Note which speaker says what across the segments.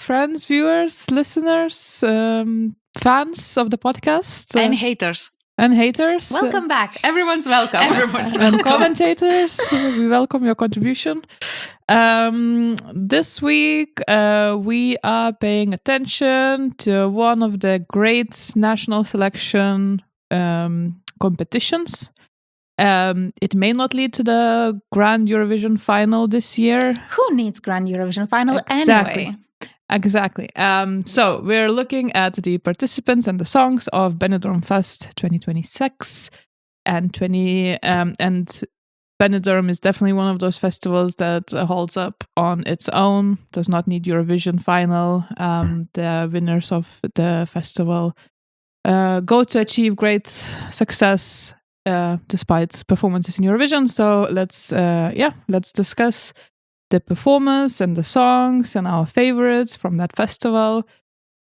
Speaker 1: friends, viewers, listeners, fans of the podcast.
Speaker 2: And haters.
Speaker 1: Welcome
Speaker 2: back. Everyone's welcome.
Speaker 1: And commentators, we welcome your contribution. This week, we are paying attention to one of the great national selection competitions. It may not lead to the Grand Eurovision final this year.
Speaker 2: Who needs Grand Eurovision final anyway?
Speaker 1: Exactly. So we're looking at the participants and the songs of Benidorm Fest 2026 and Benidorm is definitely one of those festivals that holds up on its own, does not need Eurovision final. The winners of the festival go to achieve great success despite performances in Eurovision. So let's discuss the performance and the songs and our favorites from that festival.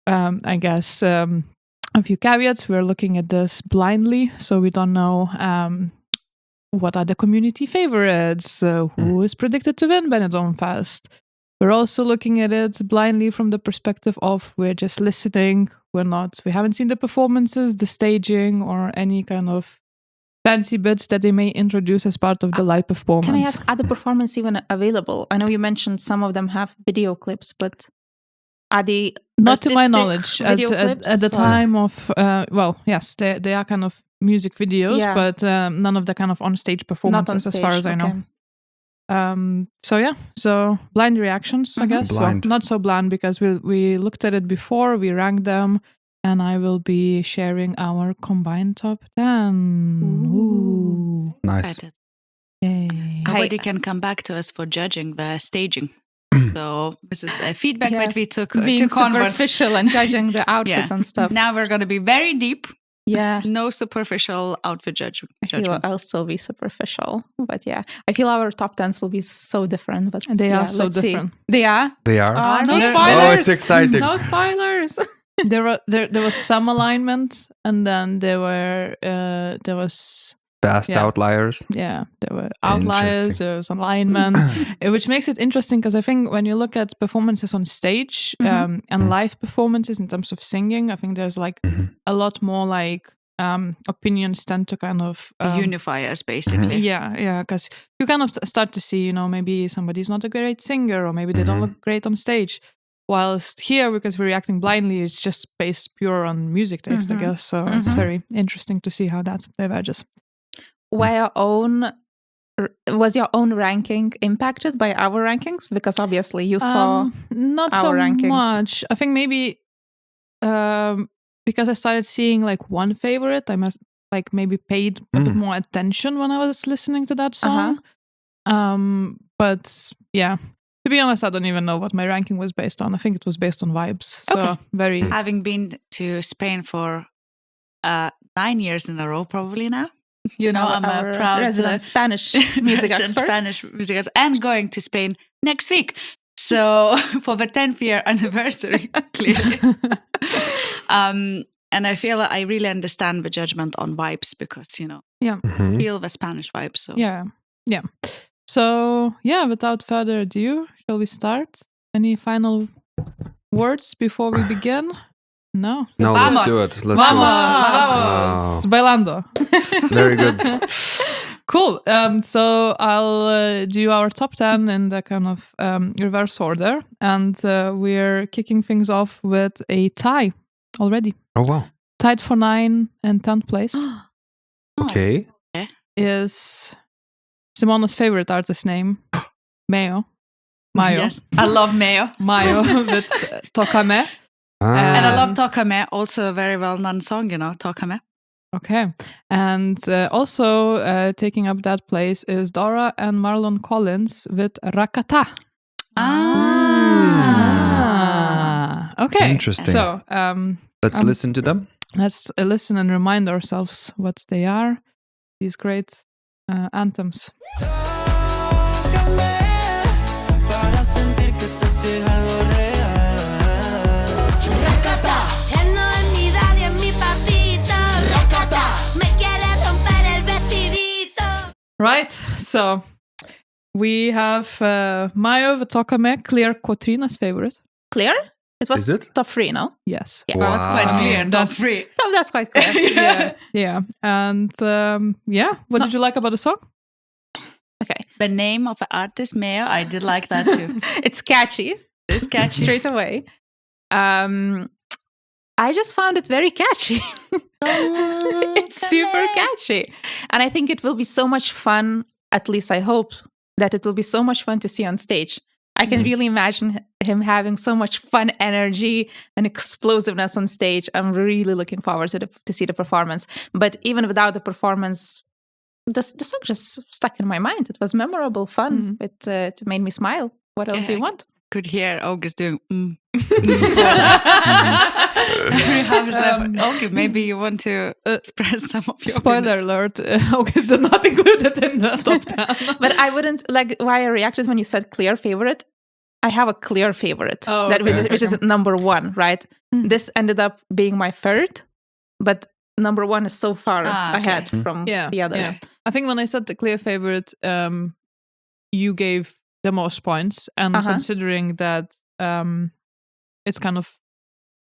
Speaker 1: I guess a few caveats. We're looking at this blindly, so we don't know what are the community favorites, who is predicted to win Benidorm Fest. We're also looking at it blindly from the perspective of we're just listening. We haven't seen the performances, the staging, or any kind of fancy bits that they may introduce as part of the live performance.
Speaker 2: Can I ask, are the performances even available? I know you mentioned some of them have video clips, but are they
Speaker 1: not to my knowledge at the
Speaker 2: or?
Speaker 1: time of yes, they are kind of music videos, but none of the kind of on-stage performances as far as I know. So blind reactions, I guess.
Speaker 3: Blind.
Speaker 1: Well, not so blind because we looked at it before, we ranked them, and I will be sharing our combined top 10. Ooh.
Speaker 3: Nice.
Speaker 1: Yay.
Speaker 4: Nobody can come back to us for judging the staging. So this is the feedback that we took
Speaker 2: being
Speaker 4: to converse.
Speaker 2: superficial and judging the outfits and stuff.
Speaker 4: Now we're going to be very deep.
Speaker 2: Yeah.
Speaker 4: No superficial outfit judgment.
Speaker 2: I'll still be superficial. But I feel our top 10s will be so different. But
Speaker 1: they are so different.
Speaker 2: See. They are?
Speaker 3: They are.
Speaker 2: No spoilers.
Speaker 3: Oh, it's exciting.
Speaker 2: No spoilers.
Speaker 1: There was some alignment, and then there was
Speaker 3: Vast outliers.
Speaker 1: Yeah, there were outliers, there was alignment, which makes it interesting because I think when you look at performances on stage and live performances in terms of singing, I think there's like a lot more like opinions tend to kind of
Speaker 4: unify us basically.
Speaker 1: Yeah, because you kind of start to see, maybe somebody's not a great singer or maybe they don't look great on stage. Whilst here, because we're reacting blindly, it's just based pure on music taste, I guess. So it's very interesting to see how that diverges.
Speaker 2: Was your own ranking impacted by our rankings? Because obviously you saw
Speaker 1: not
Speaker 2: our
Speaker 1: so
Speaker 2: rankings.
Speaker 1: much. I think maybe because I started seeing like one favorite, I must like maybe paid a bit more attention when I was listening to that song. But yeah. To be honest, I don't even know what my ranking was based on. I think it was based on vibes. So very.
Speaker 4: Having been to Spain for 9 years in a row, probably now. I'm a proud
Speaker 2: resident Spanish music expert.
Speaker 4: And going to Spain next week. So for the 10th year anniversary, clearly. And I feel I really understand the judgment on vibes because, feel the Spanish vibes. So.
Speaker 1: Yeah. So, without further ado, shall we start? Any final words before we begin? No?
Speaker 3: Let's do it. Let's
Speaker 1: Vamos! Bailando.
Speaker 3: Very good.
Speaker 1: Cool. So I'll do our top 10 in the kind of reverse order. And we're kicking things off with a tie already.
Speaker 3: Oh, wow.
Speaker 1: Tied for 9 and 10th place.
Speaker 3: Okay.
Speaker 1: Is Simona's favorite artist name, Mayo.
Speaker 4: Yes, I love Mayo.
Speaker 1: Mayo with Tokame.
Speaker 4: And I love Tokame, also a very well-known song, Tokame.
Speaker 1: Okay. And also taking up that place is Dora and Marlon Collins with Rakata. Okay.
Speaker 3: Interesting.
Speaker 1: So
Speaker 3: let's listen to them.
Speaker 1: Let's listen and remind ourselves what they are. These great anthems. Right, so we have Mayo with Tokame, clear Kotrina's favorite.
Speaker 2: Clear? It was
Speaker 3: Is it?
Speaker 2: top 3, no?
Speaker 1: Yes.
Speaker 2: Yeah.
Speaker 4: Well, that's quite
Speaker 3: Wow.
Speaker 4: clear. Top
Speaker 1: That's-
Speaker 4: 3.
Speaker 2: Oh, that's quite clear.
Speaker 1: Yeah. Yeah. And what did you like about the song?
Speaker 2: Okay.
Speaker 4: The name of the artist, Mayo, I did like that too.
Speaker 2: It's catchy.
Speaker 4: It's catchy.
Speaker 2: Straight away. I just found it very catchy. It's super catchy. And I think it will be so much fun, at least I hope that it will be so much fun to see on stage. I can really imagine him having so much fun energy and explosiveness on stage. I'm really looking forward to see the performance. But even without the performance, the song just stuck in my mind. It was memorable, fun. It made me smile. What else do you want?
Speaker 4: Could hear August doing okay, maybe you want to express some of your
Speaker 1: Spoiler
Speaker 4: opinions.
Speaker 1: alert, August did not include it in the top 10.
Speaker 2: But I wouldn't like why I reacted when you said clear favorite. I have a clear favorite which is number 1, right? This ended up being my third, but number 1 is so far ahead from the others.
Speaker 1: Yeah. I think when I said the clear favorite, you gave the most points, and considering that it's kind of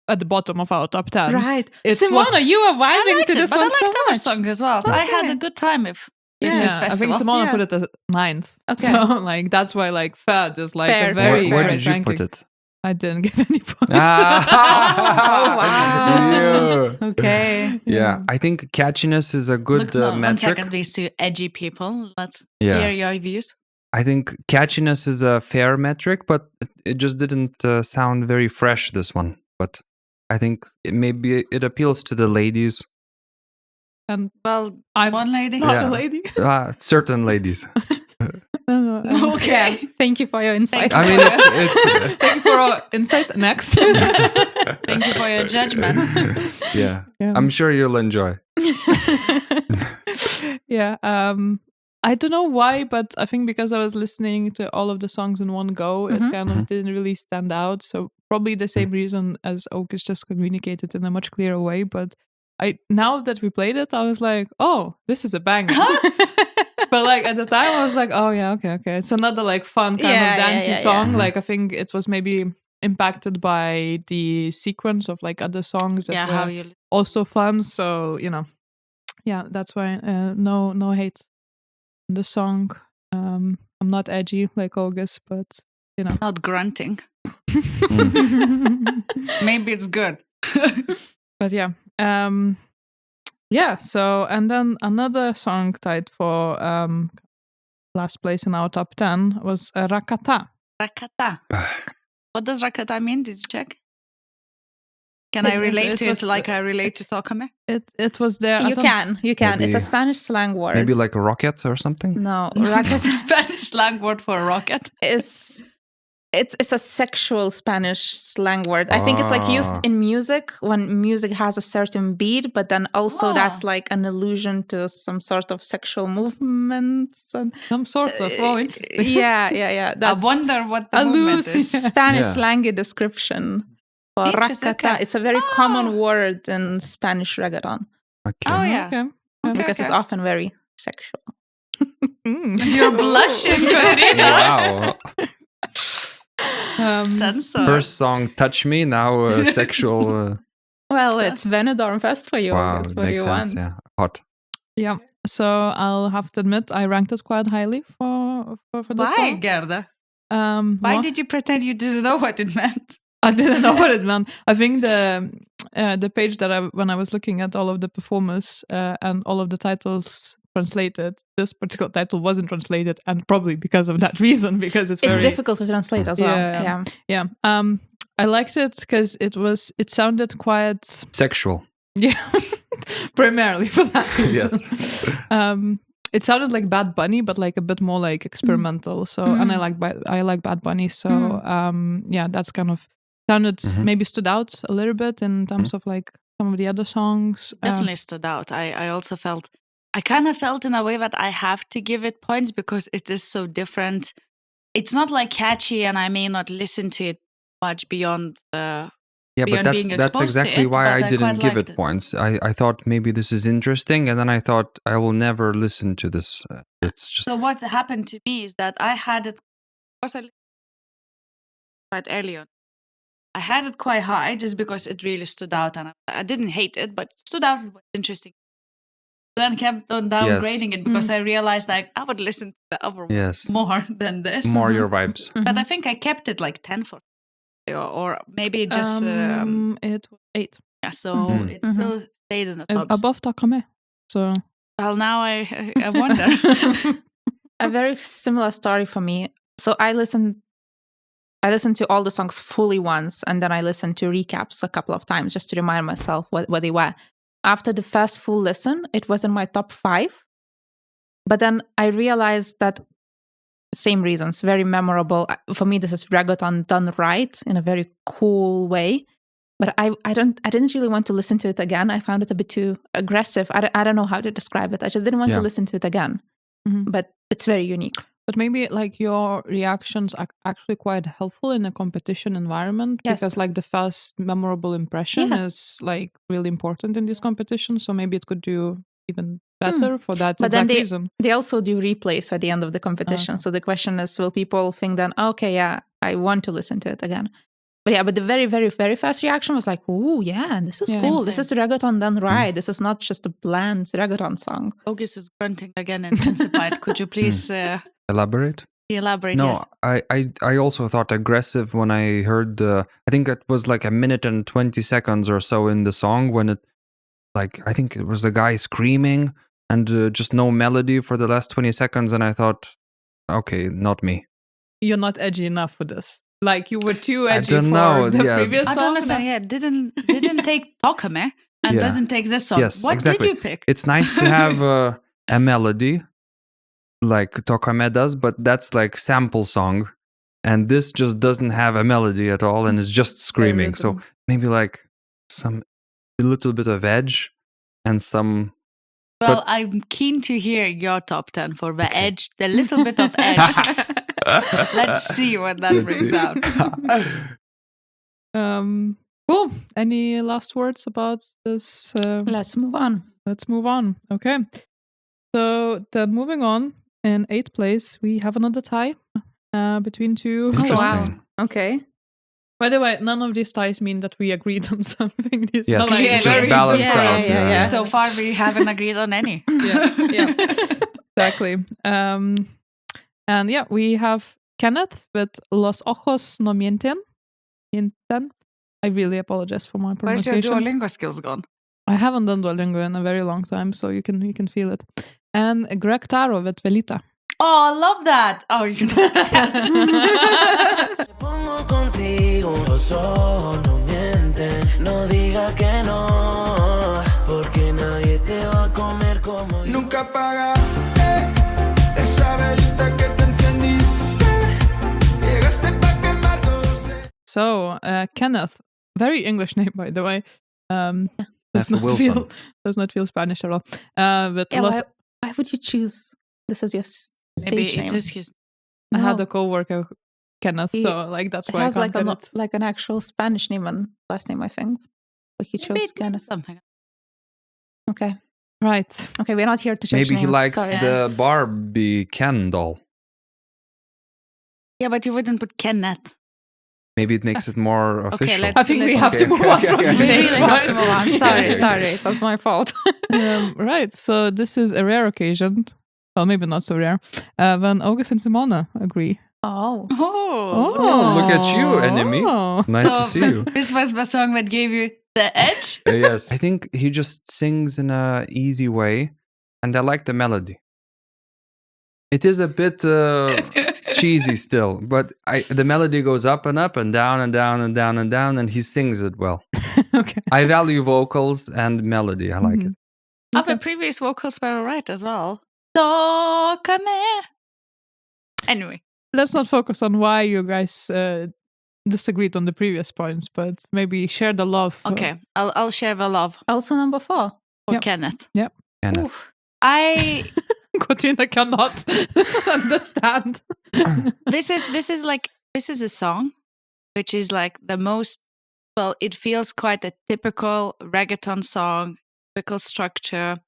Speaker 1: at the bottom of our top 10.
Speaker 2: Right.
Speaker 1: It's
Speaker 2: Simona, you are vibing to this
Speaker 4: but
Speaker 2: one
Speaker 4: I liked
Speaker 2: so
Speaker 4: our
Speaker 2: much.
Speaker 4: song as well. So I had a good time with this
Speaker 1: I think
Speaker 4: festival.
Speaker 1: Simona
Speaker 2: Yeah.
Speaker 1: put it as 9th.
Speaker 2: Okay.
Speaker 1: So like that's why like third is like
Speaker 2: Fair,
Speaker 1: a very
Speaker 3: Where
Speaker 1: great
Speaker 3: did you
Speaker 1: ranking.
Speaker 3: put it?
Speaker 1: I didn't give any points.
Speaker 2: Oh, wow.
Speaker 3: Yeah.
Speaker 2: Okay.
Speaker 3: Yeah, I think catchiness is a good
Speaker 4: Look, no, 1
Speaker 3: metric.
Speaker 4: second, these two edgy people. Let's
Speaker 3: Yeah.
Speaker 4: hear your views.
Speaker 3: I think catchiness is a fair metric, but it just didn't sound very fresh, this one. But I think maybe it appeals to the ladies,
Speaker 1: And
Speaker 4: Well,
Speaker 1: I'm
Speaker 4: one lady.
Speaker 1: not
Speaker 3: Yeah.
Speaker 1: a lady.
Speaker 3: certain ladies.
Speaker 1: No,
Speaker 4: Okay.
Speaker 2: Thank you for your insight.
Speaker 3: I mean, it's
Speaker 1: Thank you for our insights. Next.
Speaker 4: Thank you for your judgment.
Speaker 3: yeah.
Speaker 1: Yeah.
Speaker 3: I'm sure you'll enjoy.
Speaker 1: Yeah. I don't know why, but I think because I was listening to all of the songs in one go, it kind of didn't really stand out. So probably the same reason as August just communicated in a much clearer way. But now that we played it, I was like, oh, this is a banger. But like at the time, I was like, oh yeah, okay. It's another like fun kind of dancey song. Like I think it was maybe impacted by the sequence of like other songs that
Speaker 4: How
Speaker 1: were
Speaker 4: you
Speaker 1: also fun. So that's why no hate on the song. I'm not edgy like August, but
Speaker 4: not grunting. Maybe it's good.
Speaker 1: but yeah. So and then another song tied for last place in our top 10 was Rakata.
Speaker 4: Rakata. What does rakata mean? Did you check? Can I relate to it like I relate to Tokame?
Speaker 1: It was there.
Speaker 2: You can.
Speaker 3: Maybe-
Speaker 2: It's a Spanish slang word.
Speaker 3: Maybe like a rocket or something.
Speaker 2: No, racket
Speaker 4: Spanish slang word for rocket.
Speaker 2: is it's a sexual Spanish slang word. I think it's like used in music when music has a certain beat, but then also that's like an allusion to some sort of sexual movements and
Speaker 1: Some sort of. Oh, interesting.
Speaker 2: yeah.
Speaker 4: I wonder what the
Speaker 2: a
Speaker 4: movement
Speaker 2: loose
Speaker 4: is.
Speaker 2: Spanish
Speaker 3: Yeah.
Speaker 2: slangy description for
Speaker 4: Interesting,
Speaker 2: rakata.
Speaker 4: okay.
Speaker 2: It's a very common word in Spanish reggaeton
Speaker 3: Okay.
Speaker 4: Oh yeah.
Speaker 1: Okay.
Speaker 2: because it's often very sexual.
Speaker 4: You're blushing, Karina.
Speaker 3: Wow.
Speaker 4: Sensor.
Speaker 3: First song, Touch Me. Now sexual.
Speaker 2: Well, it's Benidorm Fest for you.
Speaker 3: Wow,
Speaker 2: August. What do
Speaker 3: makes
Speaker 2: you
Speaker 3: sense.
Speaker 2: want?
Speaker 3: Yeah, hot.
Speaker 1: Yeah. So I'll have to admit I ranked it quite highly for the
Speaker 4: Why,
Speaker 1: song.
Speaker 4: Gerda? Why
Speaker 1: Well,
Speaker 4: did you pretend you didn't know what it meant?
Speaker 1: I didn't know what it meant. I think the page that when I was looking at all of the performers and all of the titles translated, this particular title wasn't translated, and probably because of that reason, because it's very
Speaker 2: difficult to translate as well.
Speaker 1: Yeah. Yeah. I liked it because it sounded quite
Speaker 3: Sexual.
Speaker 1: primarily for that reason.
Speaker 3: Yes.
Speaker 1: It sounded like Bad Bunny, but like a bit more like experimental. So, and I like Bad Bunny. So, that's kind of sounded maybe stood out a little bit in terms of like some of the other songs.
Speaker 4: Definitely stood out. I also felt, I kind of felt in a way that I have to give it points because it is so different. It's not like catchy, and I may not listen to it much beyond
Speaker 3: Yeah, but
Speaker 4: beyond
Speaker 3: that's
Speaker 4: being
Speaker 3: that's
Speaker 4: exposed to
Speaker 3: exactly
Speaker 4: it,
Speaker 3: why
Speaker 4: but
Speaker 3: I
Speaker 4: I
Speaker 3: didn't
Speaker 4: quite
Speaker 3: give
Speaker 4: liked
Speaker 3: it
Speaker 4: it.
Speaker 3: points. I thought maybe this is interesting, and then I thought I will never listen to this. It's just
Speaker 4: So what happened to me is that I had it, was I quite early on. I had it quite high just because it really stood out, and I didn't hate it, but it stood out. It was interesting. Then kept on downgrading it because I realized like I would listen to the other one
Speaker 3: Yes.
Speaker 4: more than this.
Speaker 3: More your vibes.
Speaker 4: But I think I kept it like 10 for, or maybe just
Speaker 1: it was 8
Speaker 4: yeah. So it still stayed in the top.
Speaker 1: above Takame. So
Speaker 4: Well, now I wonder.
Speaker 2: A very similar story for me. So I listened to all the songs fully once, and then I listened to recaps a couple of times just to remind myself what they were. After the first full listen, it was in my top 5. But then I realized that same reasons, very memorable. For me, this is reggaeton done right in a very cool way. But I didn't really want to listen to it again. I found it a bit too aggressive. I don't know how to describe it. I just didn't want to listen to it again. But it's very unique.
Speaker 1: But maybe like your reactions are actually quite helpful in a competition environment because like the first memorable impression is like really important in this competition. So maybe it could do even better for that exact reason.
Speaker 2: They also do replays at the end of the competition. So the question is, will people think then, okay, yeah, I want to listen to it again? But the very, very, very first reaction was like, ooh, yeah, this is cool. This is reggaeton done right. This is not just a bland reggaeton song.
Speaker 4: August is grunting again intensified. Could you please
Speaker 3: elaborate?
Speaker 4: Elaborate,
Speaker 3: no,
Speaker 4: yes.
Speaker 3: I also thought aggressive when I heard I think it was like 1 minute and 20 seconds or so in the song when it, like, I think it was a guy screaming and just no melody for the last 20 seconds. And I thought, okay, not me.
Speaker 1: You're not edgy enough for this. Like you were too edgy
Speaker 3: I don't know,
Speaker 1: the previous song.
Speaker 4: I don't understand. Yeah, didn't take Takame and doesn't take this song.
Speaker 3: Yes,
Speaker 4: What
Speaker 3: exactly.
Speaker 4: did you pick?
Speaker 3: It's nice to have a melody like Takame does, but that's like sample song. And this just doesn't have a melody at all and it's just screaming. So maybe like a little bit of edge and some...
Speaker 4: Well, I'm keen to hear your top 10 for the edge, the little bit of edge. Let's see what that brings out.
Speaker 1: Cool. Any last words about this?
Speaker 2: Let's move on.
Speaker 1: Okay. So then moving on, in 8th place, we have another tie between two.
Speaker 2: Oh, wow. Okay.
Speaker 1: By the way, none of these ties mean that we agreed on something. These
Speaker 3: yes,
Speaker 1: are like
Speaker 3: just balanced out.
Speaker 2: Yeah.
Speaker 4: So far, we haven't agreed on any.
Speaker 1: yeah. Exactly. And yeah, we have Kenneth with Los Ojos No Mienten. I really apologize for my pronunciation.
Speaker 4: Where's your Duolingo skills gone?
Speaker 1: I haven't done Duolingo in a very long time, so you can feel it. And Greg Taro with Velita.
Speaker 4: Oh, I love that. Oh, you know
Speaker 5: Nunca paga esa velita que te encendiste. Llegaste pa' quemar todos.
Speaker 1: So, Kenneth, very English name, by the way. Does not feel Spanish at all. But
Speaker 2: why would you choose this as your stage
Speaker 4: maybe
Speaker 2: name?
Speaker 4: It is his.
Speaker 1: I had a co-worker, Kenneth, so like that's why
Speaker 2: it has
Speaker 1: I can't
Speaker 2: like an actual Spanish name and last name, I think. Like he chose Kenneth.
Speaker 4: Something.
Speaker 2: Okay.
Speaker 1: Right.
Speaker 2: Okay, we're not here to judge
Speaker 3: Maybe he
Speaker 2: names.
Speaker 3: likes
Speaker 2: Sorry.
Speaker 3: the Barbie Ken doll.
Speaker 4: Yeah, but you wouldn't put Kenneth.
Speaker 3: Maybe it makes it more official.
Speaker 1: I think we have to move on from the
Speaker 2: We
Speaker 1: name.
Speaker 2: really have to move on. Sorry. It was my fault.
Speaker 1: Right. So this is a rare occasion. Well, maybe not so rare. When August and Simona agree.
Speaker 2: Oh.
Speaker 3: Look at you, enemy. Nice to see you.
Speaker 4: This was the song that gave you the edge?
Speaker 3: Yes. I think he just sings in a easy way, and I like the melody. It is a bit cheesy still, but the melody goes up and up and down and down and down and down, and he sings it well.
Speaker 1: Okay.
Speaker 3: I value vocals and melody. I like it.
Speaker 4: Other previous vocals were alright as well. Tócame. Anyway.
Speaker 1: Let's not focus on why you guys disagreed on the previous points, but maybe share the love.
Speaker 4: Okay, I'll share the love
Speaker 2: Also number 4.
Speaker 4: for Kenneth.
Speaker 1: Yep.
Speaker 3: Kenneth.
Speaker 4: Oof. I
Speaker 1: Katrina cannot understand.
Speaker 4: this is a song which is like the most, well, it feels quite a typical reggaeton song, typical structure.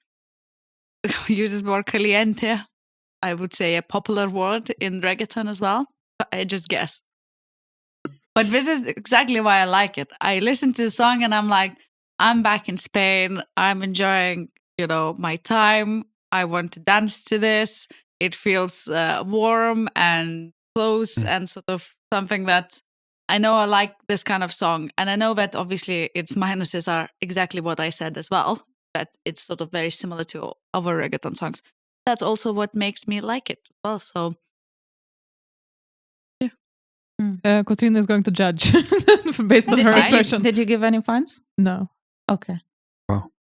Speaker 4: Uses more caliente, I would say a popular word in reggaeton as well. I just guess. But this is exactly why I like it. I listen to the song and I'm like, I'm back in Spain. I'm enjoying, my time. I want to dance to this. It feels warm and close and sort of something that I know I like this kind of song. And I know that obviously its minuses are exactly what I said as well, that it's sort of very similar to other reggaeton songs. That's also what makes me like it as well. So
Speaker 1: Katrina is going to judge based on her expression.
Speaker 2: Did you give any points?
Speaker 1: No.
Speaker 2: Okay.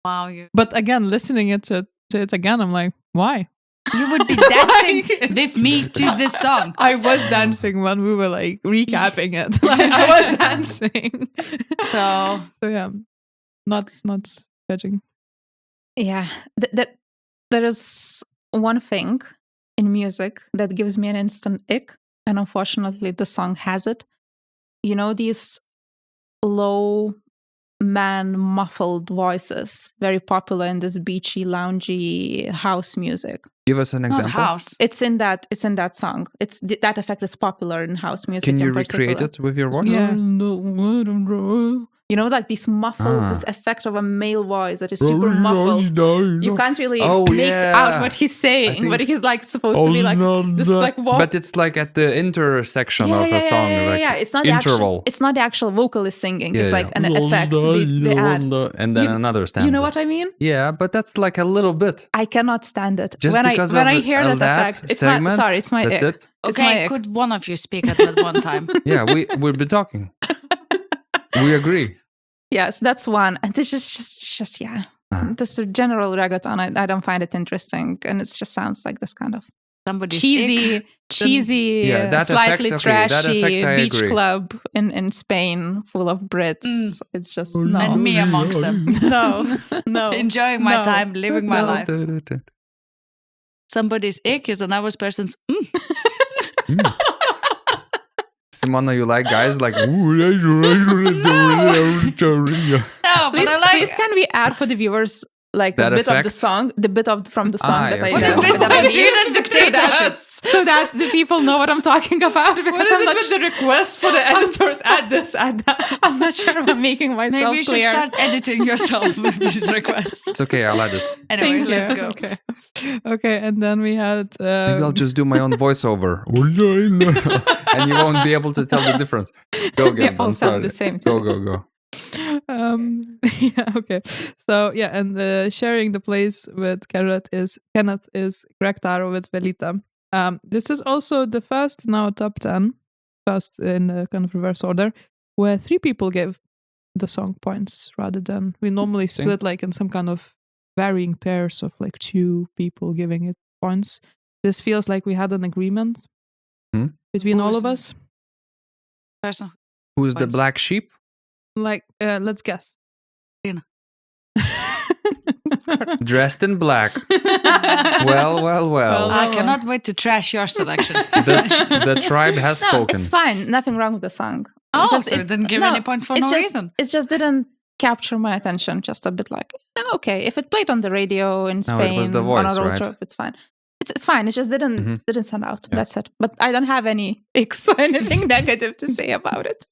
Speaker 4: wow, you
Speaker 1: But again, listening to it again, I'm like, why?
Speaker 4: would be dancing
Speaker 1: Like,
Speaker 4: with me to this song.
Speaker 1: I was dancing when we were like recapping it. Like, I was dancing.
Speaker 4: So
Speaker 1: So yeah, not judging.
Speaker 2: Yeah. There is one thing in music that gives me an instant ick, and unfortunately the song has it. You know, these low man muffled voices, very popular in this beachy, loungy house music.
Speaker 3: Give us an
Speaker 4: not
Speaker 3: example.
Speaker 4: house.
Speaker 2: It's in that song. That effect is popular in house music.
Speaker 3: Can you
Speaker 2: in
Speaker 3: recreate
Speaker 2: particular.
Speaker 3: it with your voice?
Speaker 1: Yeah.
Speaker 2: You know, like this muffled,
Speaker 3: Ah.
Speaker 2: this effect of a male voice that is super muffled. You can't really
Speaker 3: Oh,
Speaker 2: make
Speaker 3: yeah.
Speaker 2: out what he's saying, but he's like supposed to be like this, like walk.
Speaker 3: But it's like at the intersection of a song, like
Speaker 2: It's not
Speaker 3: interval.
Speaker 2: it's not the actual vocalist singing.
Speaker 3: Yeah,
Speaker 2: it's like
Speaker 3: yeah.
Speaker 2: an effect they add.
Speaker 3: And then another stanza.
Speaker 2: You know what I mean?
Speaker 3: Yeah, but that's like a little bit.
Speaker 2: I cannot stand it.
Speaker 3: Just
Speaker 2: when
Speaker 3: because
Speaker 2: I
Speaker 3: of
Speaker 2: hear
Speaker 3: that
Speaker 2: that effect, it's
Speaker 3: segment,
Speaker 2: my sorry, it's my
Speaker 3: that's
Speaker 2: ick.
Speaker 3: it.
Speaker 2: It's my
Speaker 4: Okay,
Speaker 2: ick.
Speaker 4: could one of you speak at that one time?
Speaker 3: Yeah, we'll be talking. We agree.
Speaker 2: Yes, that's one. And this is just yeah. This is general reggaeton. I don't find it interesting, and it just sounds like this kind of
Speaker 4: Somebody's
Speaker 2: cheesy,
Speaker 3: Yeah, that
Speaker 2: slightly
Speaker 3: effect, okay, that
Speaker 2: trashy
Speaker 3: effect I
Speaker 2: beach
Speaker 3: agree.
Speaker 2: club in Spain full of Brits. It's just no,
Speaker 4: and me amongst them,
Speaker 2: no,
Speaker 4: enjoying my
Speaker 2: No.
Speaker 4: time, living my life. Somebody's ick is another person's.
Speaker 3: Simona, you like guys like
Speaker 4: No, but I like.
Speaker 2: Please can we add for the viewers like
Speaker 3: That
Speaker 2: a bit of the
Speaker 3: effect?
Speaker 2: song, the bit of from the song that
Speaker 3: okay.
Speaker 2: I
Speaker 3: What
Speaker 2: that
Speaker 3: if it's
Speaker 2: that I
Speaker 3: like
Speaker 2: made?
Speaker 4: Gina's dictatorship?
Speaker 2: so that the people know what I'm talking about. Because
Speaker 1: What is
Speaker 2: I'm
Speaker 1: it
Speaker 2: not
Speaker 1: with the request for the editors? Add this, add that.
Speaker 2: I'm not sure if I'm making myself
Speaker 4: Maybe you should
Speaker 2: clear.
Speaker 4: start editing yourself with these requests.
Speaker 3: It's okay, I'll add it.
Speaker 4: Anyway,
Speaker 2: Thank you.
Speaker 4: let's go.
Speaker 1: Okay. Okay, and then we had
Speaker 3: Maybe I'll just do my own voiceover. And you won't be able to tell the difference. Go
Speaker 2: They
Speaker 3: again.
Speaker 2: all
Speaker 3: I'm
Speaker 2: sound
Speaker 3: sorry.
Speaker 2: the same.
Speaker 3: Go.
Speaker 1: yeah, okay. So yeah, and sharing the place with Kenneth is Greg Taro with Velita. This is also the first now top 10, first in the kind of reverse order, where 3 people gave the song points rather than we normally
Speaker 3: Interesting.
Speaker 1: split like in some kind of varying pairs of like 2 people giving it points. This feels like we had an agreement between all of us.
Speaker 4: Person.
Speaker 3: Who's the
Speaker 4: Points.
Speaker 3: black sheep?
Speaker 1: Like, let's guess.
Speaker 4: Lena.
Speaker 3: Dressed in black. Well.
Speaker 4: I cannot wait to trash your selections.
Speaker 3: The tribe has
Speaker 2: No,
Speaker 3: spoken.
Speaker 2: it's fine. Nothing wrong with the song.
Speaker 4: Oh,
Speaker 2: It's just-
Speaker 4: so you
Speaker 2: it's-
Speaker 4: didn't give
Speaker 2: no,
Speaker 4: any points for
Speaker 2: it's
Speaker 4: no
Speaker 2: just-
Speaker 4: reason.
Speaker 2: It just didn't capture my attention. Just a bit like, okay, if it played on the radio in
Speaker 3: No,
Speaker 2: Spain
Speaker 3: it was the
Speaker 2: on
Speaker 3: voice,
Speaker 2: a road
Speaker 3: right?
Speaker 2: trip, it's fine. It's fine. It just didn't stand out.
Speaker 3: Yeah.
Speaker 2: That's it. But I don't have any icks or anything negative to say about it.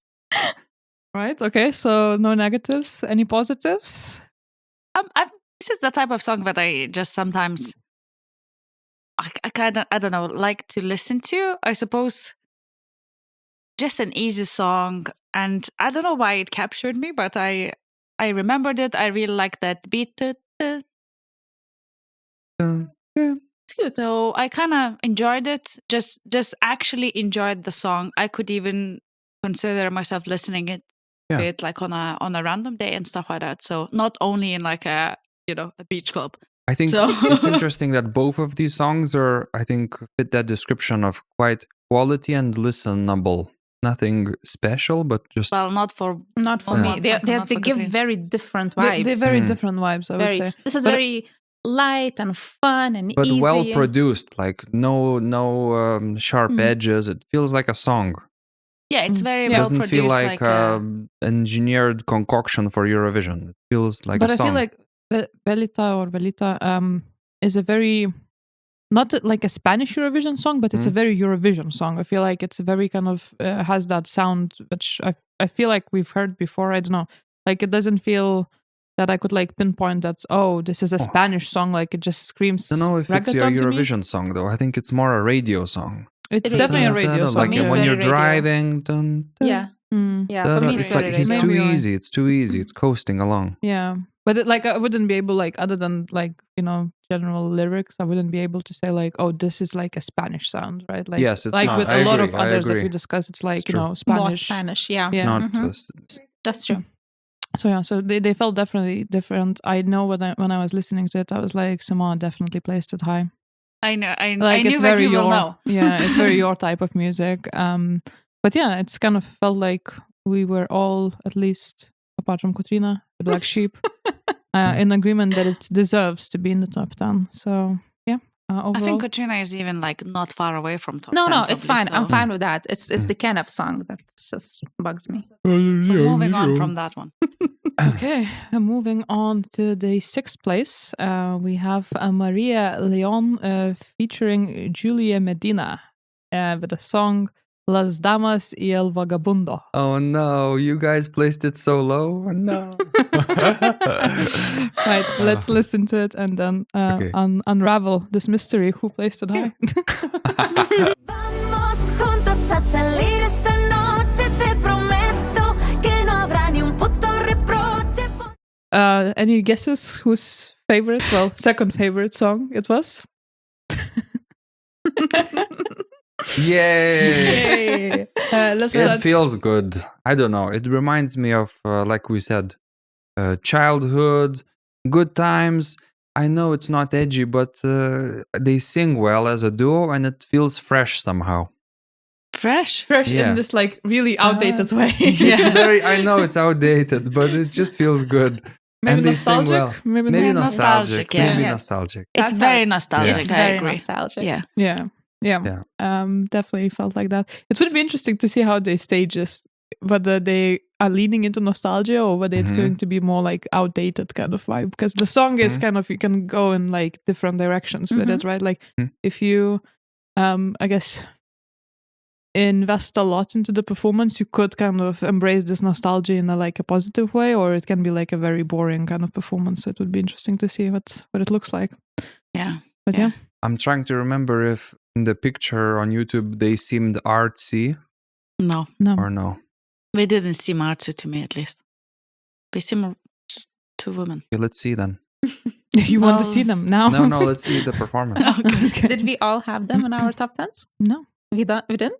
Speaker 1: Right. Okay. So no negatives. Any positives?
Speaker 4: This is the type of song that I just sometimes, I kind of, I don't know, like to listen to. I suppose just an easy song, and I don't know why it captured me, but I remembered it. I really like that beat. So I kind of enjoyed it. Just actually enjoyed the song. I could even consider myself listening to it like on a random day and stuff like that. So not only in like a beach club.
Speaker 3: I think
Speaker 4: So-
Speaker 3: it's interesting that both of these songs are, I think, fit that description of quite quality and listenable. Nothing special, but just
Speaker 4: Well, not for
Speaker 2: Not for
Speaker 4: Yeah.
Speaker 2: me.
Speaker 4: One
Speaker 2: They,
Speaker 4: song,
Speaker 2: they,
Speaker 4: not
Speaker 2: they
Speaker 4: for
Speaker 2: give
Speaker 4: Katrina.
Speaker 2: very different vibes.
Speaker 1: They're very
Speaker 3: Mm.
Speaker 1: different vibes, I would say.
Speaker 2: This is
Speaker 1: But-
Speaker 2: very light and fun and
Speaker 3: but
Speaker 2: easy.
Speaker 3: well produced. Like no sharp edges. It feels like a song.
Speaker 4: Yeah, it's very
Speaker 3: It
Speaker 4: well
Speaker 3: doesn't
Speaker 4: produced.
Speaker 3: feel like engineered concoction for Eurovision. It feels like
Speaker 1: But
Speaker 3: a
Speaker 1: I
Speaker 3: song.
Speaker 1: feel like Velita is a very not like a Spanish Eurovision song, but it's a very Eurovision song. I feel like it's very kind of has that sound which I feel like we've heard before. I don't know, like it doesn't feel that I could like pinpoint that. Oh, this is a Spanish song. Like it just screams.
Speaker 3: I don't know if it's your
Speaker 1: reggaeton to me.
Speaker 3: Eurovision song though. I think it's more a radio song.
Speaker 1: It's definitely a radio song.
Speaker 3: Like
Speaker 2: Me, it's
Speaker 3: when
Speaker 2: very
Speaker 3: you're
Speaker 2: radio.
Speaker 3: driving. Dun, dun,
Speaker 2: Yeah. Yeah.
Speaker 3: dun,
Speaker 2: For me,
Speaker 3: it's
Speaker 2: it's
Speaker 3: like
Speaker 2: very
Speaker 3: he's
Speaker 2: radio.
Speaker 3: too
Speaker 1: Maybe you're
Speaker 3: easy. It's too easy. It's coasting along.
Speaker 1: Yeah, but like I wouldn't be able like other than like general lyrics. I wouldn't be able to say like, oh, this is like a Spanish sound, right? Like
Speaker 3: Yes, it's
Speaker 1: like
Speaker 3: not.
Speaker 1: with
Speaker 3: I
Speaker 1: a lot
Speaker 3: agree,
Speaker 1: of
Speaker 3: I
Speaker 1: others that
Speaker 3: agree.
Speaker 1: we discussed. It's like
Speaker 3: It's true.
Speaker 2: More
Speaker 1: Spanish.
Speaker 2: Spanish. Yeah.
Speaker 3: It's
Speaker 1: Yeah.
Speaker 3: not.
Speaker 2: That's true.
Speaker 1: So yeah, so they felt definitely different. I know when I was listening to it, I was like, Simone definitely placed it high.
Speaker 4: I know. I
Speaker 1: Like
Speaker 4: knew
Speaker 1: it's
Speaker 4: that
Speaker 1: very
Speaker 4: you will
Speaker 1: your
Speaker 4: know.
Speaker 1: yeah, it's very your type of music. But yeah, it's kind of felt like we were all, at least apart from Katrina, the Black Sheep, in agreement that it deserves to be in the top 10. So yeah, overall,
Speaker 4: I think Katrina is even like not far away from top
Speaker 2: No,
Speaker 4: 10.
Speaker 2: no, it's
Speaker 4: probably,
Speaker 2: fine. I'm
Speaker 4: so
Speaker 2: fine with that. It's the Kenneth song that just bugs me.
Speaker 4: we're moving on from that one.
Speaker 1: okay. Moving on to the 6th place, we have Maria Leon featuring Julia Medina with the song Las Damas y el Vagabundo.
Speaker 3: Oh no, you guys placed it so low. No.
Speaker 1: Right, let's listen to it and then
Speaker 3: Okay.
Speaker 1: unravel this mystery. Who placed it high?
Speaker 6: Vamos juntos a salir esta noche, te prometo que no habrá ni un puto reproche.
Speaker 1: Any guesses whose favorite, second favorite song it was?
Speaker 3: Yay!
Speaker 1: Let's
Speaker 3: It
Speaker 1: start.
Speaker 3: feels good. I don't know. It reminds me of, like we said, childhood, good times. I know it's not edgy, but they sing well as a duo, and it feels fresh somehow.
Speaker 4: Fresh.
Speaker 1: Fresh
Speaker 3: Yeah.
Speaker 1: in this like really outdated way.
Speaker 3: It's very. I know it's outdated, but it just feels good.
Speaker 1: Maybe
Speaker 3: and they sing
Speaker 1: nostalgic.
Speaker 3: well.
Speaker 1: Maybe
Speaker 3: Maybe
Speaker 1: not.
Speaker 3: nostalgic.
Speaker 4: yeah.
Speaker 3: Maybe
Speaker 2: Yes.
Speaker 3: nostalgic.
Speaker 4: It's
Speaker 2: That's
Speaker 4: very
Speaker 2: how-
Speaker 4: nostalgic.
Speaker 3: It's
Speaker 4: I
Speaker 2: very
Speaker 4: agree.
Speaker 2: nostalgic.
Speaker 4: Yeah.
Speaker 1: Yeah. Definitely felt like that. It would be interesting to see how they stage this, whether they are leaning into nostalgia or whether it's
Speaker 3: Mhm.
Speaker 1: going to be more like outdated kind of vibe. Because the song is kind of, you can go in like different directions with it, right? Like
Speaker 3: Mhm.
Speaker 1: if you, I guess, invest a lot into the performance, you could kind of embrace this nostalgia in a positive way, or it can be like a very boring kind of performance. It would be interesting to see what it looks like.
Speaker 4: Yeah.
Speaker 1: But
Speaker 4: Yeah.
Speaker 1: yeah.
Speaker 3: I'm trying to remember if in the picture on YouTube they seemed artsy
Speaker 4: No,
Speaker 3: or no.
Speaker 4: they didn't seem artsy to me, at least. They seem just two women.
Speaker 3: Okay, let's see then.
Speaker 1: You want to
Speaker 4: Well,
Speaker 1: see them now?
Speaker 3: No, let's see the performance.
Speaker 1: Okay.
Speaker 2: Did we all have them in our top 10s?
Speaker 1: No.
Speaker 2: We didn't?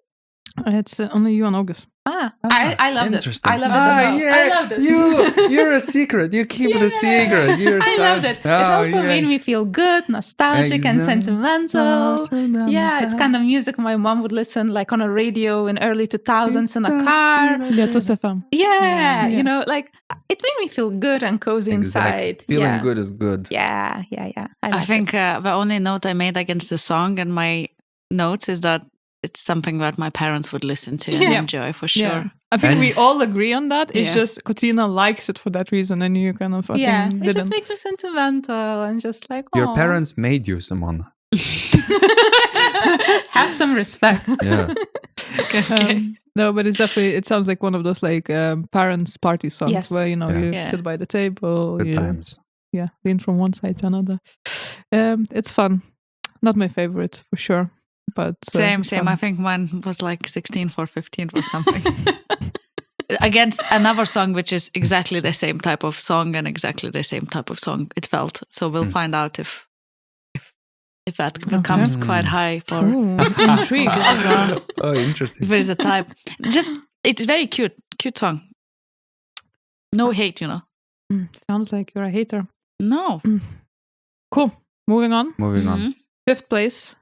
Speaker 1: It's only you and August.
Speaker 2: I loved it.
Speaker 3: Interesting.
Speaker 2: I loved it as well.
Speaker 3: yeah.
Speaker 2: I loved it.
Speaker 3: You're a secret. You keep the secret. You're
Speaker 2: I loved it. It also made me feel good, nostalgic, and sentimental. Yeah, it's kind of music my mom would listen like on a radio in early 2000s in a car.
Speaker 1: Lietus FM.
Speaker 2: Yeah,
Speaker 1: Yeah.
Speaker 2: you know, like it made me feel good and cozy inside.
Speaker 3: Feeling
Speaker 2: yeah.
Speaker 3: good is good.
Speaker 2: Yeah.
Speaker 4: I
Speaker 2: liked
Speaker 4: think the only note I made against the song and my notes is that it's something that my parents would listen to and
Speaker 1: Yeah.
Speaker 4: enjoy for sure.
Speaker 1: Yeah. I think we all agree on that. It's
Speaker 4: Yeah.
Speaker 1: just Katrina likes it for that reason, and you kind of
Speaker 2: it. Yeah,
Speaker 1: fucking
Speaker 2: it
Speaker 1: didn't.
Speaker 2: just makes me sentimental and just like,
Speaker 3: Your
Speaker 2: aw.
Speaker 3: parents made you, Simona.
Speaker 2: Have some respect.
Speaker 3: Yeah.
Speaker 1: No, but it's definitely. It sounds like one of those like parents' party songs
Speaker 2: Yes.
Speaker 1: where you
Speaker 4: Yeah.
Speaker 1: sit by the table,
Speaker 3: Good
Speaker 1: you
Speaker 3: times.
Speaker 1: lean from one side to another. It's fun. Not my favorite for sure, but
Speaker 4: Same.
Speaker 1: fun.
Speaker 4: I think mine was like 16 for 15 or something. Against another song, which is exactly the same type of song and exactly the same type of song it felt. So we'll find out if that becomes quite high for
Speaker 1: Ooh, intrigued.
Speaker 4: as well.
Speaker 3: Oh, interesting.
Speaker 4: If there is a type. Just, it's very cute song. No hate, you know.
Speaker 1: Sounds like you're a hater.
Speaker 4: No.
Speaker 1: Cool. Moving on.
Speaker 3: Moving on.
Speaker 4: Mhm.
Speaker 1: 5th place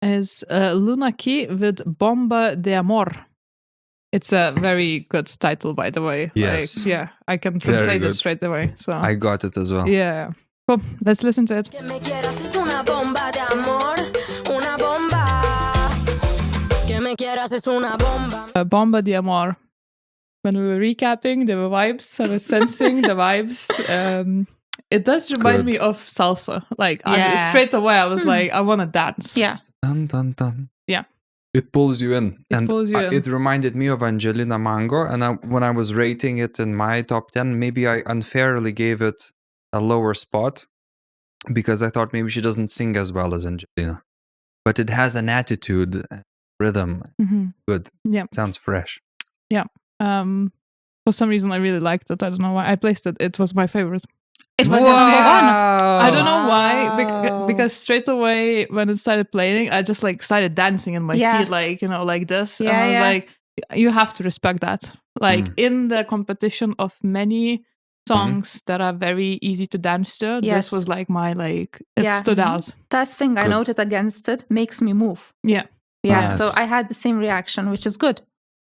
Speaker 1: is Luna Key with Bomba de Amor. It's a very good title, by the way.
Speaker 3: Yes.
Speaker 1: Like, yeah, I can
Speaker 3: Very
Speaker 1: translate it
Speaker 3: good.
Speaker 1: straight away. So
Speaker 3: I got it as well.
Speaker 1: yeah. Cool. Let's listen to it.
Speaker 6: Que me quieras es una bomba de amor, una bomba. Que me quieras es una bomba.
Speaker 1: Bomba de Amor. When we were recapping, there were vibes. I was sensing the vibes. It does remind me
Speaker 3: Good.
Speaker 1: of salsa. Like
Speaker 4: Yeah.
Speaker 1: straight away, I was like, I want to dance.
Speaker 2: Yeah.
Speaker 3: Dun, dun, dun.
Speaker 1: Yeah.
Speaker 3: It pulls you in.
Speaker 1: It pulls you in.
Speaker 3: It reminded me of Angelina Mango. And when I was rating it in my top 10, maybe I unfairly gave it a lower spot because I thought maybe she doesn't sing as well as Angelina. But it has an attitude, rhythm.
Speaker 1: Mhm.
Speaker 3: Good.
Speaker 1: Yeah.
Speaker 3: Sounds fresh.
Speaker 1: For some reason, I really liked it. I don't know why. I placed it. It was my favorite.
Speaker 2: It was your number one.
Speaker 1: I don't know why,
Speaker 2: Wow.
Speaker 1: because straight away when it started playing, I just like started dancing in my
Speaker 2: Yeah.
Speaker 1: seat, like, like this.
Speaker 2: Yeah,
Speaker 1: and I was
Speaker 2: yeah.
Speaker 1: like, you have to respect that. Like in the competition of many songs that are very easy to dance to,
Speaker 2: Yes.
Speaker 1: this was like my it
Speaker 2: Yeah.
Speaker 1: stood out.
Speaker 2: First thing I
Speaker 3: Good.
Speaker 2: noted against it makes me move.
Speaker 1: Yeah.
Speaker 2: Yeah. So
Speaker 3: Yes.
Speaker 2: I had the same reaction, which is good.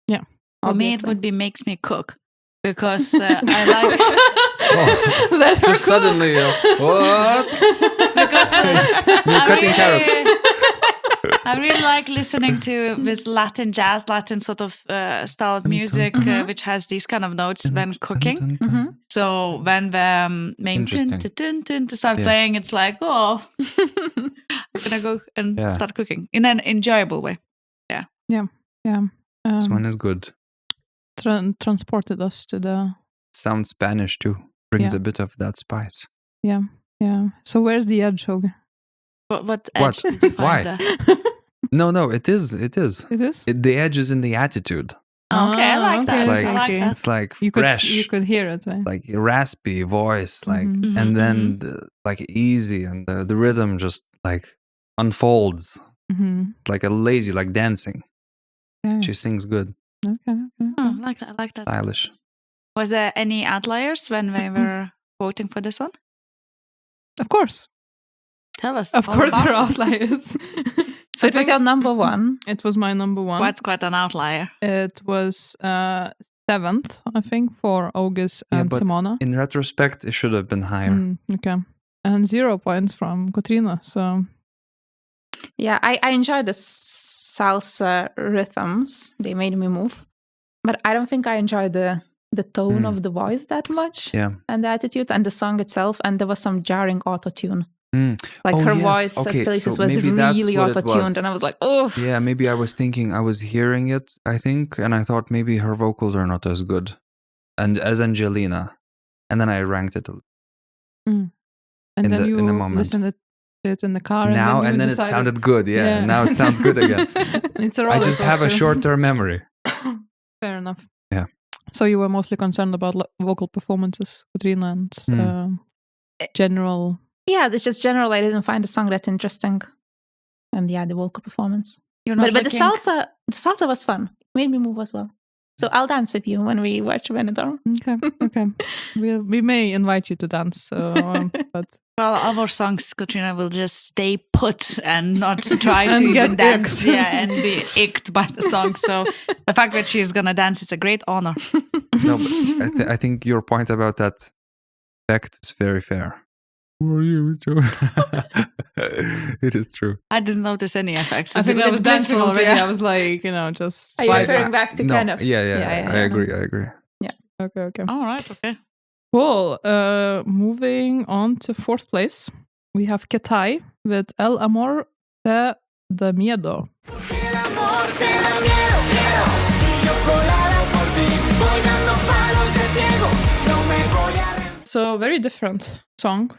Speaker 1: Yeah.
Speaker 4: For me, it
Speaker 2: Obviously.
Speaker 4: would be makes me cook because I like
Speaker 3: Oh,
Speaker 1: Let
Speaker 3: it's
Speaker 1: her
Speaker 3: just
Speaker 1: cook.
Speaker 3: suddenly, what?
Speaker 4: because
Speaker 3: You're cutting carrots.
Speaker 4: I really like listening to this Latin jazz, Latin sort of style of music, which has these kind of notes when cooking. So when the main
Speaker 3: Interesting.
Speaker 4: to start
Speaker 3: Yeah.
Speaker 4: playing, it's like, oh, I'm gonna go and
Speaker 3: Yeah.
Speaker 4: start cooking in an enjoyable way.
Speaker 3: This one is good.
Speaker 1: Transported us to the
Speaker 3: Sounds Spanish too. Brings
Speaker 1: Yeah.
Speaker 3: a bit of that spice.
Speaker 1: yeah. So where's the edge, Hoge?
Speaker 4: What edge
Speaker 3: What?
Speaker 4: did you find
Speaker 3: Why?
Speaker 4: there?
Speaker 3: No, it is. It is.
Speaker 1: It is.
Speaker 3: The edge is in the attitude.
Speaker 4: Okay, I like that.
Speaker 3: It's like-
Speaker 4: I like that.
Speaker 3: It's like
Speaker 1: You
Speaker 3: fresh.
Speaker 1: could hear it, right?
Speaker 3: It's like a raspy voice, like,
Speaker 1: Mhm.
Speaker 3: and
Speaker 4: Mhm,
Speaker 3: then like easy, and the rhythm just like unfolds
Speaker 1: Mhm.
Speaker 3: like a lazy, like dancing.
Speaker 1: Okay.
Speaker 3: She sings good,
Speaker 1: Okay.
Speaker 4: Oh, I like that. I like that.
Speaker 3: stylish.
Speaker 4: Was there any outliers when we were voting for this one?
Speaker 1: Of course.
Speaker 4: Tell us.
Speaker 1: Of
Speaker 4: all
Speaker 1: course,
Speaker 4: about
Speaker 1: there are
Speaker 4: it.
Speaker 1: outliers.
Speaker 2: So it was your number one.
Speaker 1: It was my number one.
Speaker 4: What's quite an outlier?
Speaker 1: It was 7th, I think, for August
Speaker 3: Yeah,
Speaker 1: and
Speaker 3: but
Speaker 1: Simona.
Speaker 3: in retrospect, it should have been higher.
Speaker 1: Okay. And 0 points from Katrina. So
Speaker 2: Yeah, I enjoyed the salsa rhythms. They made me move. But I don't think I enjoyed the tone of the voice that much.
Speaker 3: Yeah.
Speaker 2: And the attitude and the song itself. And there was some jarring auto-tune.
Speaker 3: Mm.
Speaker 2: Like
Speaker 3: Oh,
Speaker 2: her
Speaker 3: yes.
Speaker 2: voice
Speaker 3: Okay,
Speaker 2: at places
Speaker 3: so
Speaker 2: was
Speaker 3: maybe that's
Speaker 2: really
Speaker 3: what it was.
Speaker 2: auto-tuned. And I was like, oh.
Speaker 3: Yeah, maybe I was thinking, I was hearing it, I think, and I thought maybe her vocals are not as good and as Angelina. And then I ranked it
Speaker 1: and
Speaker 3: In
Speaker 1: then
Speaker 3: the-
Speaker 1: you
Speaker 3: in the moment.
Speaker 1: listened to it in the car.
Speaker 3: now,
Speaker 1: and
Speaker 3: and then
Speaker 1: you
Speaker 3: it
Speaker 1: decided,
Speaker 3: sounded good. Yeah, and now it sounds good again.
Speaker 1: It's a
Speaker 3: I
Speaker 1: roller
Speaker 3: just have a
Speaker 1: coaster.
Speaker 3: short-term memory.
Speaker 1: Fair enough.
Speaker 3: Yeah.
Speaker 1: So you were mostly concerned about vocal performances, Katrina, and general.
Speaker 2: Yeah, it's just general. I didn't find the song that interesting. And yeah, the vocal performance.
Speaker 4: You're not
Speaker 2: But the
Speaker 4: looking-
Speaker 2: salsa was fun. It made me move as well. So I'll dance with you when we watch Benidorm.
Speaker 1: Okay. We may invite you to dance. So, but
Speaker 4: Well, our songs, Katrina, will just stay put and not try to
Speaker 1: And
Speaker 4: even
Speaker 1: get
Speaker 4: dance.
Speaker 1: icked.
Speaker 4: Yeah, and be icked by the song. So the fact that she's gonna dance is a great honor.
Speaker 3: No, but I think your point about that fact is very fair. Who are you, Joe? It is true.
Speaker 4: I didn't notice any effects.
Speaker 1: I think I
Speaker 4: it's
Speaker 1: was dancing
Speaker 4: blissful to-
Speaker 1: already. I was like, just.
Speaker 2: Are you
Speaker 1: vibing.
Speaker 2: referring back to
Speaker 3: No,
Speaker 2: Kenneth?
Speaker 3: yeah, I agree.
Speaker 1: Okay.
Speaker 4: All right, okay.
Speaker 1: Cool. Moving on to 4th place, we have Ketai with El Amor de Miedo.
Speaker 5: El amor te da miedo, miedo. Y yo colada por ti, voy dando palos de ciego. No me voy a rendir.
Speaker 1: So very different song,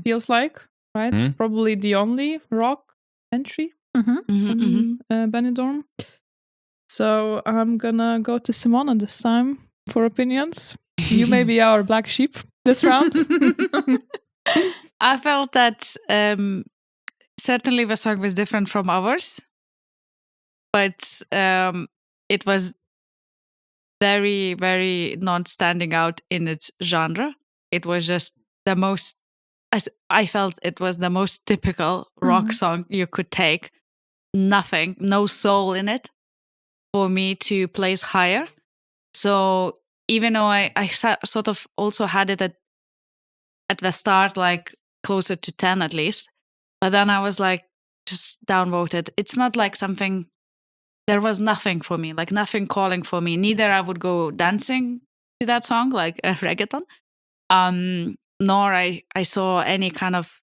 Speaker 1: feels like, right?
Speaker 3: Hmm.
Speaker 1: Probably the only rock entry
Speaker 2: Mm-hmm.
Speaker 1: from Benidorm. So I'm gonna go to Simona this time for opinions. You may be our black sheep this round.
Speaker 4: I felt that certainly the song was different from ours, but it was very, very not standing out in its genre. It was just the most, I felt it was the most typical rock song you could take. Nothing, no soul in it for me to place higher. So even though I sort of also had it at the start, like closer to 10 at least, but then I was like just downvoted. It's not like something, there was nothing for me, like nothing calling for me. Neither I would go dancing to that song, like a reggaeton. nor I saw any kind of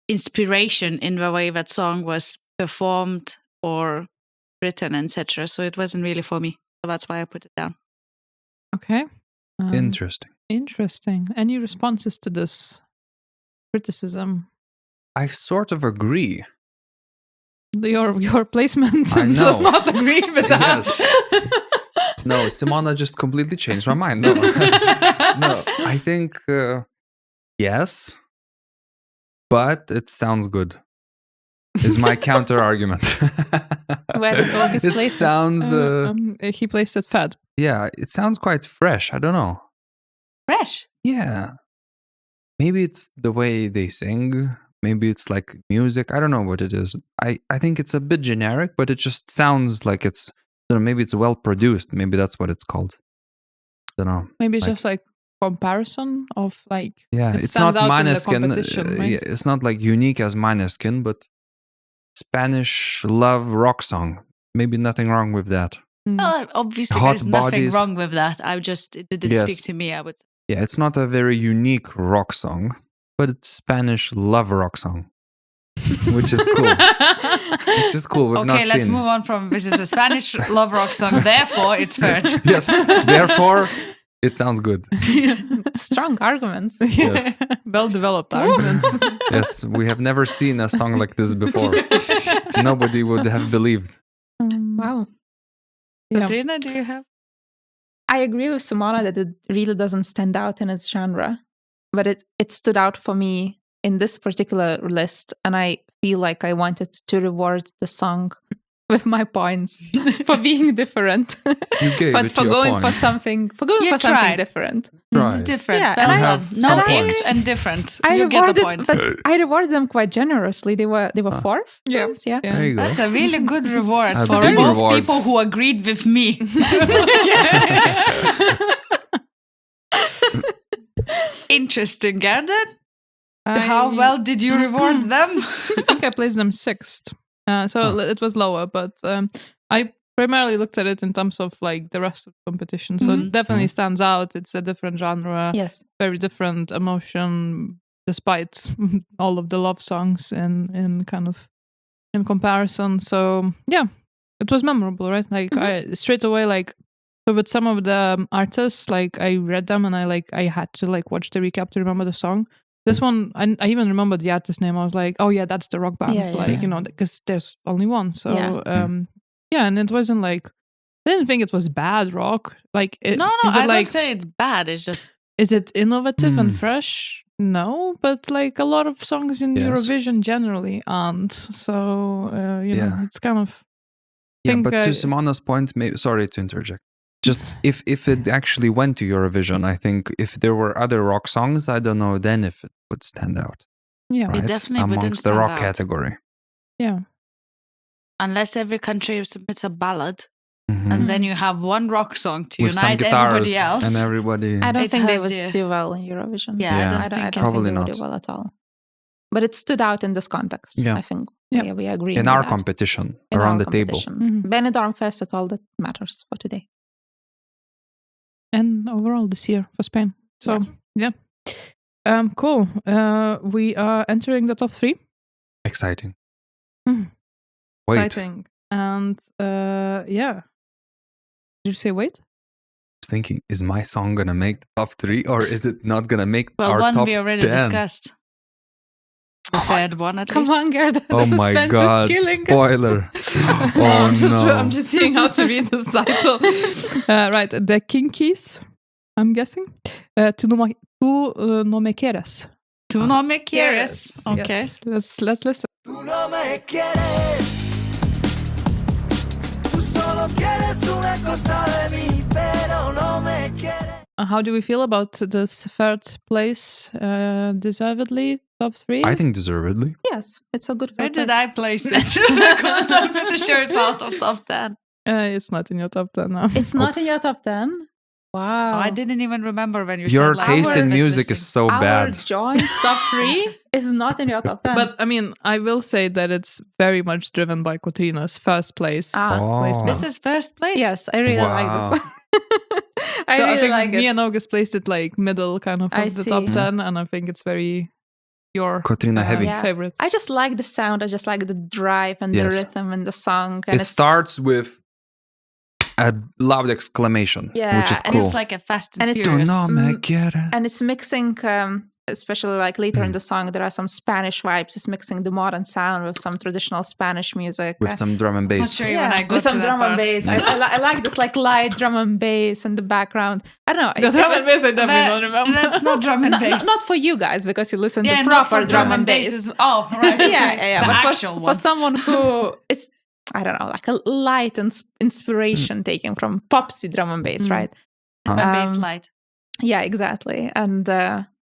Speaker 4: inspiration in the way that song was performed or written, etc. So it wasn't really for me. So that's why I put it down.
Speaker 1: Okay.
Speaker 3: Interesting.
Speaker 1: Interesting. Any responses to this criticism?
Speaker 3: I sort of agree.
Speaker 1: Your placement
Speaker 3: I know.
Speaker 1: does not agree with that.
Speaker 3: No, Simona just completely changed my mind. No, no. I think yes, but it sounds good. Is my counter argument.
Speaker 2: Where did August
Speaker 3: It
Speaker 2: place it?
Speaker 3: sounds.
Speaker 1: He placed it fat.
Speaker 3: Yeah, it sounds quite fresh. I don't know.
Speaker 4: Fresh.
Speaker 3: Yeah, maybe it's the way they sing. Maybe it's like music. I don't know what it is. I think it's a bit generic, but it just sounds like it's. I don't know, maybe it's well produced. Maybe that's what it's called. I don't know.
Speaker 1: Maybe it's
Speaker 3: Like-
Speaker 1: just like comparison of like
Speaker 3: Yeah,
Speaker 1: it
Speaker 3: it's not
Speaker 1: stands out in the
Speaker 3: Maneskin.
Speaker 1: competition, right?
Speaker 3: Yeah, it's not like unique as Maneskin, but Spanish love rock song. Maybe nothing wrong with that.
Speaker 4: Obviously,
Speaker 3: Hot
Speaker 4: there's nothing
Speaker 3: bodies.
Speaker 4: wrong with that. It didn't
Speaker 3: Yes.
Speaker 4: speak to me. I would.
Speaker 3: Yeah, it's not a very unique rock song, but it's Spanish love rock song, which is cool. Which is cool. We've
Speaker 4: Okay,
Speaker 3: not
Speaker 4: let's
Speaker 3: seen.
Speaker 4: move on from this is a Spanish love rock song. Therefore, it's third.
Speaker 3: Yes. Therefore, it sounds good.
Speaker 2: Strong arguments.
Speaker 3: Yes.
Speaker 1: Well developed arguments.
Speaker 3: Yes, we have never seen a song like this before. Nobody would have believed.
Speaker 2: Wow.
Speaker 1: Yeah.
Speaker 4: Katrina, do you have?
Speaker 2: I agree with Simona that it really doesn't stand out in its genre, but it stood out for me in this particular list, and I feel like I wanted to reward the song with my points for being different.
Speaker 3: You gave
Speaker 2: but
Speaker 3: it
Speaker 2: for
Speaker 3: your
Speaker 2: going
Speaker 3: points.
Speaker 2: for something
Speaker 4: You
Speaker 2: something
Speaker 4: tried.
Speaker 2: different.
Speaker 4: It's
Speaker 3: Right.
Speaker 4: different.
Speaker 2: Yeah,
Speaker 4: but
Speaker 2: and
Speaker 4: I
Speaker 3: You
Speaker 4: have
Speaker 3: have
Speaker 4: no
Speaker 3: some
Speaker 4: X
Speaker 3: points.
Speaker 4: and different.
Speaker 2: I
Speaker 4: you get the
Speaker 2: rewarded,
Speaker 4: point.
Speaker 2: but I rewarded them quite generously. They were fourth.
Speaker 1: Yeah.
Speaker 2: points, yeah.
Speaker 1: Yeah.
Speaker 3: There you go.
Speaker 4: That's a really good reward
Speaker 3: A
Speaker 4: for
Speaker 3: big
Speaker 4: both
Speaker 3: reward.
Speaker 4: people who agreed with me. Interesting, Gerda. How well did you reward them?
Speaker 1: I think I placed them sixth. So it was lower, but I primarily looked at it in terms of like the rest of the competition. So it definitely stands out. It's a different genre,
Speaker 2: Yes.
Speaker 1: very different emotion, despite all of the love songs in kind of in comparison. So yeah, it was memorable, right? Like I straight away like. So with some of the artists, like I read them and I had to like watch the recap to remember the song. This one, I even remember the artist name. I was like, oh yeah, that's the rock band.
Speaker 2: Yeah,
Speaker 1: like,
Speaker 2: yeah.
Speaker 1: you know, because there's only one. So
Speaker 2: Yeah.
Speaker 1: yeah, and it wasn't like, I didn't think it was bad rock. Like,
Speaker 4: No,
Speaker 1: is it
Speaker 4: I
Speaker 1: like,
Speaker 4: don't say it's bad. It's just
Speaker 1: is it innovative and
Speaker 3: Hmm.
Speaker 1: fresh? No, but like a lot of songs in
Speaker 3: Yes.
Speaker 1: Eurovision generally aren't. So, you know,
Speaker 3: Yeah.
Speaker 1: it's kind of,
Speaker 3: Yeah,
Speaker 1: think
Speaker 3: but
Speaker 1: I-
Speaker 3: to Simona's point, sorry to interject. Just if it actually went to Eurovision, I think if there were other rock songs, I don't know then if it would stand out.
Speaker 1: yeah,
Speaker 3: Right?
Speaker 4: definitely wouldn't
Speaker 3: Amongst the
Speaker 4: stand
Speaker 3: rock
Speaker 4: out.
Speaker 3: category.
Speaker 1: yeah.
Speaker 4: unless every country submits a ballad,
Speaker 3: Mhm.
Speaker 4: and then you have one rock song to
Speaker 3: With some
Speaker 4: unite
Speaker 3: guitars
Speaker 4: everybody else.
Speaker 3: and everybody.
Speaker 2: I don't
Speaker 4: It's
Speaker 2: think they
Speaker 4: hard
Speaker 2: would
Speaker 4: to-
Speaker 2: do well in Eurovision.
Speaker 4: Yeah,
Speaker 3: Yeah.
Speaker 4: I don't
Speaker 2: I
Speaker 4: think
Speaker 2: don't
Speaker 3: Probably
Speaker 2: think they would
Speaker 3: not.
Speaker 2: do well at all. But it stood out in this context.
Speaker 3: Yeah.
Speaker 2: I think
Speaker 1: Yeah.
Speaker 2: we agree
Speaker 3: in
Speaker 2: with
Speaker 3: our
Speaker 2: that.
Speaker 3: competition
Speaker 2: In
Speaker 3: around
Speaker 2: our
Speaker 3: the table.
Speaker 2: competition.
Speaker 1: Mhm.
Speaker 2: Benidorm Fest, that's all that matters for today.
Speaker 1: And overall this year for Spain. So yeah. Cool. We are entering the top 3.
Speaker 3: Exciting.
Speaker 1: Mhm.
Speaker 3: Wait,
Speaker 1: Exciting. And yeah. Did you say wait?
Speaker 3: I was thinking, is my song gonna make the top 3 or is it not gonna make
Speaker 4: Well,
Speaker 3: our
Speaker 4: one
Speaker 3: top
Speaker 4: we already
Speaker 3: 10?
Speaker 4: discussed. The third one, at
Speaker 2: Come
Speaker 4: least.
Speaker 2: on, Gerd. The
Speaker 3: Oh my
Speaker 2: suspense
Speaker 3: god,
Speaker 2: is killing
Speaker 3: spoiler.
Speaker 2: us.
Speaker 3: Oh no.
Speaker 1: I'm just seeing how to read the title. Right, the Kinkies, I'm guessing. Tu no me quieres.
Speaker 4: Tu no me quieres. Okay.
Speaker 1: Yes. Let's listen.
Speaker 5: Tú no me quieres. Tú solo quieres una cosa de mí, pero no me quieres.
Speaker 1: How do we feel about this third place? Deservedly top 3?
Speaker 3: I think deservedly.
Speaker 2: Yes, it's a good
Speaker 4: Where
Speaker 2: place.
Speaker 4: did I place it? Because I'm pretty sure it's out of top 10.
Speaker 1: It's not in your top 10 now.
Speaker 2: It's not in
Speaker 3: Oops.
Speaker 2: your top 10? Wow.
Speaker 4: Oh, I didn't even remember when you
Speaker 3: Your
Speaker 4: said like
Speaker 3: taste in
Speaker 4: our
Speaker 3: music is
Speaker 4: listing.
Speaker 3: so
Speaker 2: Our
Speaker 3: bad.
Speaker 2: joint top 3 is not in your top 10.
Speaker 1: But I mean, I will say that it's very much driven by Katrina's first place
Speaker 2: Ah.
Speaker 1: placement.
Speaker 3: Oh.
Speaker 4: This is first place.
Speaker 2: yes, I really like
Speaker 3: Wow.
Speaker 2: this song. I
Speaker 1: So
Speaker 2: really
Speaker 1: I think
Speaker 2: like
Speaker 1: me
Speaker 2: it.
Speaker 1: and August placed it like middle kind of
Speaker 2: I
Speaker 1: the top
Speaker 2: see.
Speaker 1: 10, and I think it's very your
Speaker 3: Katrina heavy.
Speaker 2: Yeah.
Speaker 1: favorite.
Speaker 2: I just like the sound. I just like the drive and the
Speaker 3: Yes.
Speaker 2: rhythm and the song. And
Speaker 3: It starts with a loud exclamation,
Speaker 2: Yeah,
Speaker 3: which is
Speaker 2: and
Speaker 3: cool.
Speaker 4: It's like a Fast and
Speaker 2: And it's-
Speaker 3: Tú
Speaker 4: Furious.
Speaker 3: no me quieres.
Speaker 2: and it's mixing, especially like later in the song, there are some Spanish vibes. It's mixing the modern sound with some traditional Spanish music.
Speaker 3: With some drum and
Speaker 4: Not
Speaker 3: bass.
Speaker 4: sure when I got
Speaker 2: with some
Speaker 4: to that
Speaker 2: drum and
Speaker 4: part.
Speaker 2: bass. I like this like light drum and bass in the background. I don't know.
Speaker 1: The drum and bass I definitely
Speaker 4: That-
Speaker 1: don't remember.
Speaker 4: That's not drum and bass.
Speaker 2: Not for you guys because you listen
Speaker 4: yeah,
Speaker 2: to
Speaker 4: not
Speaker 2: proper
Speaker 4: for
Speaker 2: drum and bass.
Speaker 4: is- oh, right.
Speaker 2: Yeah,
Speaker 4: okay.
Speaker 2: yeah.
Speaker 4: The
Speaker 2: But
Speaker 4: actual
Speaker 2: for
Speaker 4: one.
Speaker 2: someone who is, I don't know, like a light inspiration taken from popsy drum and bass, right?
Speaker 4: The bass
Speaker 2: Um,
Speaker 4: light.
Speaker 2: Yeah, exactly. And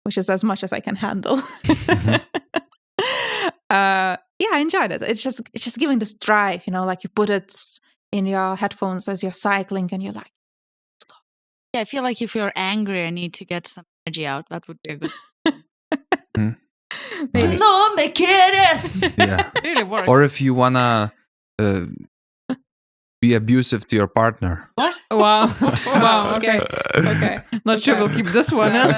Speaker 2: which is as much as I can handle. Yeah, I enjoyed it. It's just giving this drive, you know, like you put it in your headphones as you're cycling and you're like,
Speaker 4: Yeah, I feel like if you're angry and need to get some energy out, that would be a good.
Speaker 2: maybe.
Speaker 3: Nice.
Speaker 4: No me quieres.
Speaker 3: Yeah.
Speaker 4: It really works.
Speaker 3: Or if you wanna be abusive to your partner.
Speaker 1: Wow. Wow. Okay.
Speaker 2: Okay.
Speaker 1: Not sure we'll keep this one.
Speaker 2: Yeah,
Speaker 1: in.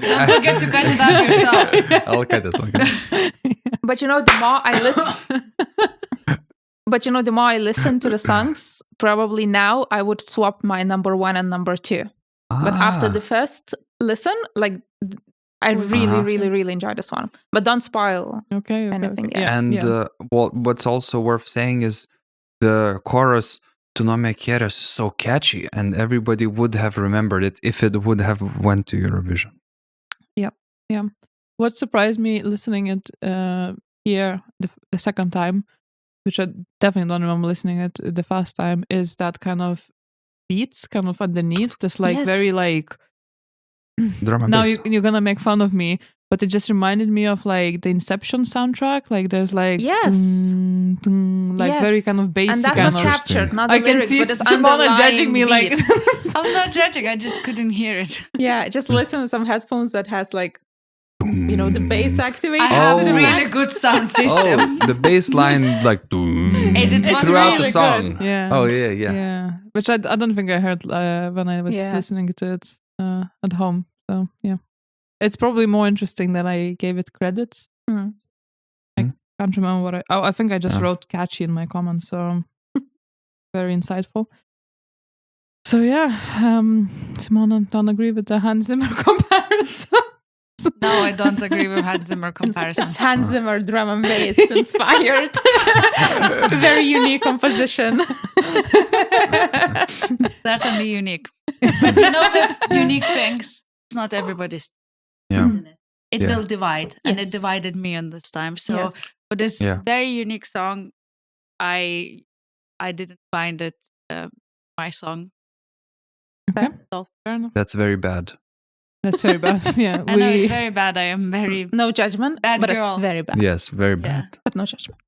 Speaker 2: well,
Speaker 4: Don't forget to cut it out yourself.
Speaker 3: I'll cut it. I'll cut it.
Speaker 2: But you know, the more I listen, but you know, the more I listen to the songs, probably now I would swap my number 1 and number 2. But after the first listen, like I really,
Speaker 3: Uh-huh.
Speaker 2: really, really enjoyed this one. But don't spoil.
Speaker 1: Okay.
Speaker 2: Anything,
Speaker 1: okay.
Speaker 2: yeah.
Speaker 3: And what's also worth saying is the chorus "Tu no me quieres" is so catchy, and everybody would have remembered it if it would have went to Eurovision.
Speaker 1: What surprised me listening it here the second time, which I definitely don't remember listening it the first time, is that kind of beats kind of underneath, just like
Speaker 2: Yes.
Speaker 1: very like
Speaker 3: Drum and
Speaker 1: now
Speaker 3: bass.
Speaker 1: you're gonna make fun of me, but it just reminded me of like the Inception soundtrack. Like there's like
Speaker 2: Yes.
Speaker 1: dun, dun, like very
Speaker 2: Yes.
Speaker 1: kind of basic
Speaker 2: And that's
Speaker 1: kind
Speaker 2: not
Speaker 1: of.
Speaker 2: captured, not the
Speaker 1: I can
Speaker 2: lyrics,
Speaker 1: see
Speaker 2: but it's
Speaker 1: Simona judging me like
Speaker 2: underlying
Speaker 4: I'm not judging. I just couldn't hear it.
Speaker 2: yeah, just listen with some headphones that has like, you know, the bass activated.
Speaker 4: I have
Speaker 3: Oh.
Speaker 4: a really good sound system.
Speaker 3: Oh, the bass line like
Speaker 4: It was
Speaker 3: throughout the
Speaker 4: really
Speaker 3: song.
Speaker 4: good.
Speaker 1: yeah.
Speaker 3: Oh yeah.
Speaker 1: Which I don't think I heard when I was
Speaker 2: Yeah.
Speaker 1: listening to it at home. So yeah, it's probably more interesting that I gave it credit.
Speaker 2: Mm.
Speaker 1: I can't remember what I think I just
Speaker 3: Yeah.
Speaker 1: wrote catchy in my comments. So very insightful. So yeah, Simona, don't agree with the Hans Zimmer comparison.
Speaker 4: No, I don't agree with Hans Zimmer comparison.
Speaker 2: It's Hans Zimmer drum and bass inspired. Very unique composition.
Speaker 4: Certainly unique. But you know, with unique things, it's not everybody's.
Speaker 3: Yeah.
Speaker 4: Isn't it? It
Speaker 3: Yeah.
Speaker 4: will divide, and it
Speaker 2: Yes.
Speaker 4: divided me on this time. So
Speaker 2: Yes.
Speaker 4: for this
Speaker 3: Yeah.
Speaker 4: very unique song, I didn't find it my song.
Speaker 1: Okay,
Speaker 4: So
Speaker 1: fair enough.
Speaker 3: That's very bad.
Speaker 1: That's very bad. Yeah,
Speaker 4: I know it's very bad. I am very
Speaker 2: No judgment,
Speaker 4: Bad
Speaker 2: but
Speaker 4: girl.
Speaker 2: it's very bad.
Speaker 3: Yes, very
Speaker 4: Yeah.
Speaker 3: bad.
Speaker 2: But no judgment.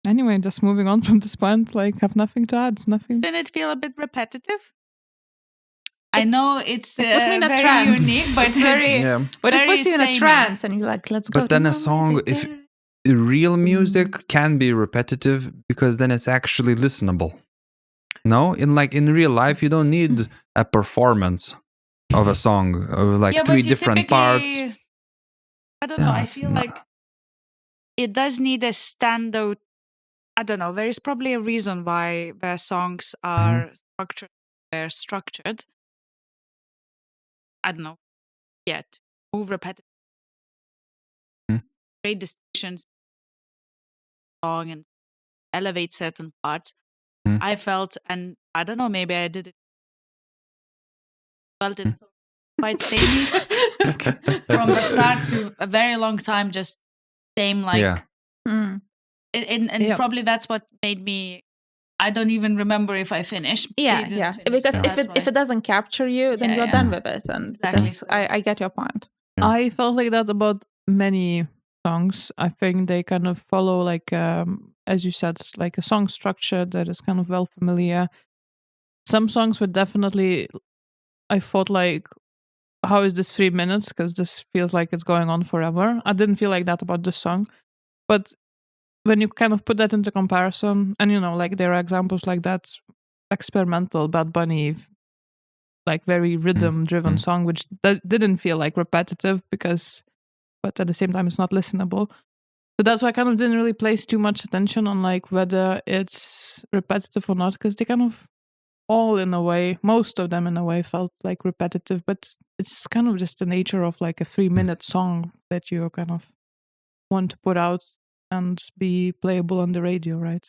Speaker 1: Anyway, just moving on from this point, like have nothing to add. It's nothing.
Speaker 4: Didn't it feel a bit repetitive? I know it's
Speaker 2: it put me in a
Speaker 4: very
Speaker 2: trance.
Speaker 4: unique, but
Speaker 2: It's very-
Speaker 3: Yeah.
Speaker 2: But it
Speaker 4: Very
Speaker 2: puts you in a
Speaker 4: samey.
Speaker 2: trance and you're like, let's go.
Speaker 3: But then
Speaker 2: to
Speaker 3: a song, if real music can be repetitive because then it's actually listenable. No, in real life, you don't need a performance of a song of like
Speaker 4: Yeah, but
Speaker 3: three
Speaker 4: you
Speaker 3: different parts.
Speaker 4: typically- I don't know.
Speaker 3: No,
Speaker 4: I
Speaker 3: it's
Speaker 4: feel
Speaker 3: not.
Speaker 4: like it does need a standout. I don't know. There is probably a reason why their songs are structured. They're structured. I don't know. Yeah, to move repetitive.
Speaker 3: Hmm.
Speaker 4: Great distinctions. Song and elevate certain parts.
Speaker 3: Hmm.
Speaker 4: I felt, and I don't know. Maybe I did it. Felt it so quite samey from the start to a very long time. Just same like.
Speaker 3: Yeah.
Speaker 2: Mm.
Speaker 4: And
Speaker 1: Yeah.
Speaker 4: probably that's what made me. I don't even remember if I finished.
Speaker 2: Yeah,
Speaker 4: They didn't
Speaker 2: yeah.
Speaker 4: finish,
Speaker 2: Because
Speaker 4: so
Speaker 2: if
Speaker 4: that's
Speaker 2: if
Speaker 4: why.
Speaker 2: it doesn't capture you, then
Speaker 4: Yeah,
Speaker 2: you're
Speaker 4: yeah.
Speaker 2: done with it. And
Speaker 4: Exactly.
Speaker 2: because I get your point.
Speaker 1: I felt like that about many songs. I think they kind of follow like as you said, like a song structure that is kind of well familiar. Some songs were definitely I thought like how is this 3 minutes? Because this feels like it's going on forever. I didn't feel like that about this song. But when you kind of put that into comparison, and you know, like there are examples like that experimental Bad Bunny, like very rhythm-driven song, which didn't feel like repetitive but at the same time it's not listenable. So that's why I kind of didn't really place too much attention on like whether it's repetitive or not, because they kind of all in a way, most of them in a way felt like repetitive, but it's kind of just the nature of like a 3-minute song that you kind of want to put out and be playable on the radio, right?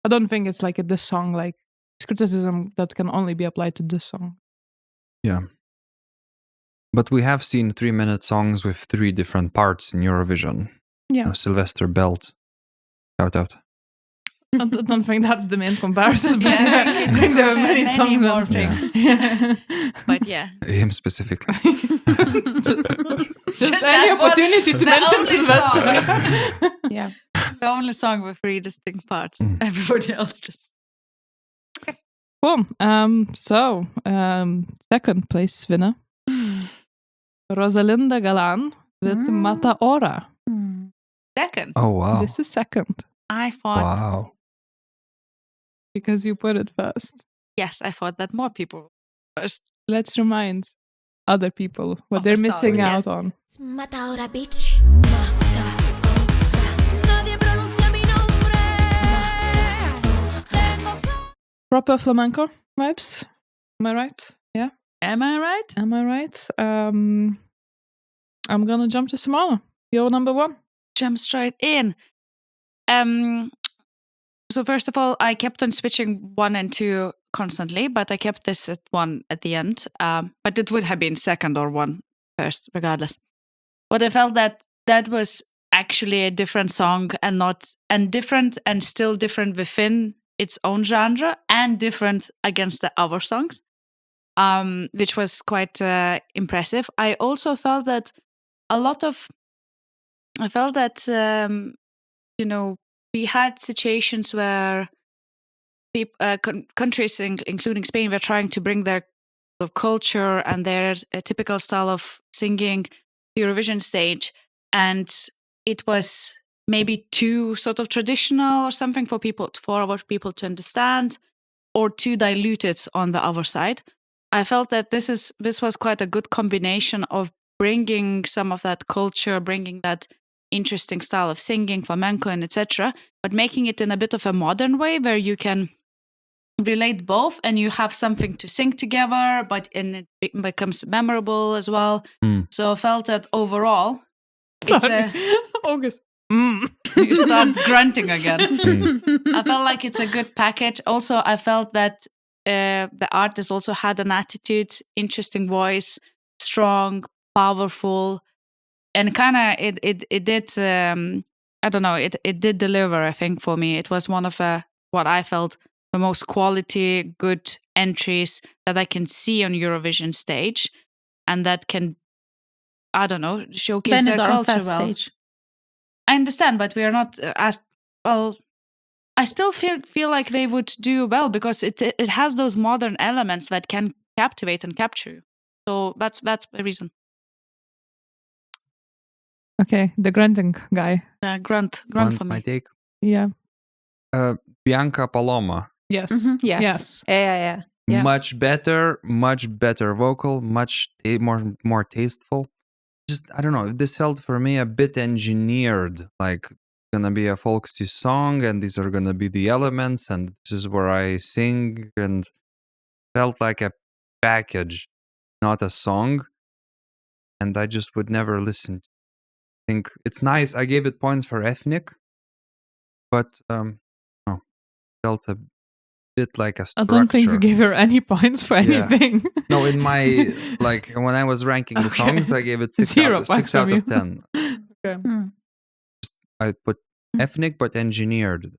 Speaker 1: I don't think it's like this song, like it's criticism that can only be applied to this song.
Speaker 3: Yeah. But we have seen 3-minute songs with 3 different parts in Eurovision.
Speaker 1: Yeah.
Speaker 3: Sylvester Belt. Shout out.
Speaker 1: I don't think that's the main comparison, but
Speaker 4: Yeah.
Speaker 1: I think there are many songs
Speaker 4: more
Speaker 1: with-
Speaker 4: things.
Speaker 1: Yeah.
Speaker 4: But yeah.
Speaker 3: Him specifically.
Speaker 1: just
Speaker 4: Just
Speaker 1: any
Speaker 4: that one-
Speaker 1: opportunity to
Speaker 4: the
Speaker 1: mention
Speaker 4: only
Speaker 1: Sylvester.
Speaker 2: Yeah.
Speaker 4: The only song with 3 distinct parts.
Speaker 3: Mm.
Speaker 4: Everybody else just.
Speaker 1: Cool. Second place winner, Rosalinda Galan with Mata Ora.
Speaker 4: Second.
Speaker 3: Oh, wow.
Speaker 1: This is second
Speaker 4: I thought,
Speaker 3: Wow.
Speaker 1: because you put it first.
Speaker 4: yes, I thought that more people first.
Speaker 1: Let's remind other people what
Speaker 4: Of
Speaker 1: they're
Speaker 4: the song,
Speaker 1: missing
Speaker 4: yes.
Speaker 1: out on.
Speaker 6: Mata ahora, bitch. Mata ahora. Nadie pronuncia mi nombre. Tengo
Speaker 1: Proper flamenco vibes. Am I right? Yeah.
Speaker 4: Am I right?
Speaker 1: Am I right? I'm gonna jump to Simona. You're number 1.
Speaker 4: Jump straight in. So first of all, I kept on switching 1 and 2 constantly, but I kept this at 1 at the end. But it would have been second or 1 first, regardless. But I felt that was actually a different song and different and still different within its own genre and different against the other songs, which was quite impressive. I also felt that we had situations where countries, including Spain, were trying to bring their sort of culture and their typical style of singing to the Eurovision stage, and it was maybe too sort of traditional or something for our people to understand, or too diluted on the other side. I felt that this was quite a good combination of bringing some of that culture, bringing that interesting style of singing, flamenco, and etc., but making it in a bit of a modern way where you can relate both and you have something to sing together, it becomes memorable as well.
Speaker 3: Mm.
Speaker 4: So I felt that overall,
Speaker 1: Sorry. August.
Speaker 4: you start grunting again.
Speaker 3: Mm.
Speaker 4: I felt like it's a good package. Also, I felt that the artist also had an attitude, interesting voice, strong, powerful, and kind of it did. I don't know. It did deliver. I think for me, it was one of what I felt the most quality, good entries that I can see on Eurovision stage, and that can, I don't know, showcase their
Speaker 2: Benidorm
Speaker 4: culture
Speaker 2: Fest
Speaker 4: well.
Speaker 2: stage.
Speaker 4: I understand, but we are not as well. I still feel like they would do well because it has those modern elements that can captivate and capture you. So that's the reason.
Speaker 1: Okay, the grunting guy.
Speaker 4: Grunt
Speaker 3: Want
Speaker 4: for
Speaker 3: my
Speaker 4: me.
Speaker 3: take?
Speaker 1: Yeah.
Speaker 3: Bianca Paloma.
Speaker 1: Yes.
Speaker 2: Mhm, yes.
Speaker 1: Yes.
Speaker 2: Yeah. Yeah.
Speaker 3: Much better vocal, much more tasteful. Just, I don't know, this felt for me a bit engineered, like gonna be a folksy song and these are gonna be the elements and this is where I sing, and felt like a package, not a song, and I just would never listen. I think it's nice. I gave it points for ethnic, but felt a bit like a
Speaker 1: I
Speaker 3: structure.
Speaker 1: don't think you gave her any points for
Speaker 3: Yeah.
Speaker 1: anything.
Speaker 3: No, in my like when I was ranking the
Speaker 1: Okay.
Speaker 3: songs, I gave it 6
Speaker 1: 0
Speaker 3: out,
Speaker 1: points
Speaker 3: 6 out
Speaker 1: from
Speaker 3: of
Speaker 1: you.
Speaker 3: 10.
Speaker 1: Okay.
Speaker 3: I put ethnic but engineered.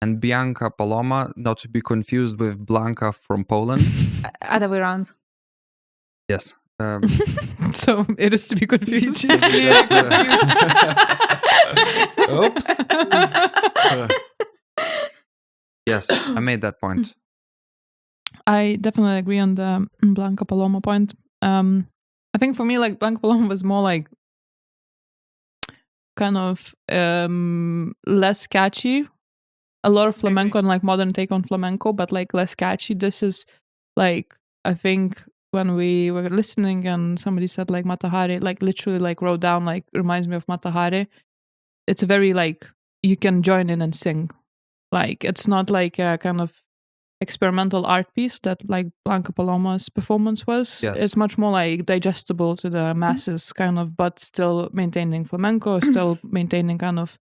Speaker 3: And Bianca Paloma, not to be confused with Blanca from Poland.
Speaker 2: Other way around.
Speaker 3: Yes.
Speaker 1: So it is to be confused.
Speaker 3: That's, Oops. Yes, I made that point.
Speaker 1: I definitely agree on the Blanca Paloma point. I think for me, like Blanca Paloma was more like kind of less catchy a lot of flamenco and like modern take on flamenco, but like less catchy. This is like, I think when we were listening and somebody said like Matahari, like literally like wrote down like reminds me of Matahari. It's very like you can join in and sing. Like it's not like a kind of experimental art piece that like Blanca Paloma's performance was.
Speaker 3: Yes.
Speaker 1: It's much more like digestible to the masses kind of, but still maintaining flamenco, still maintaining kind of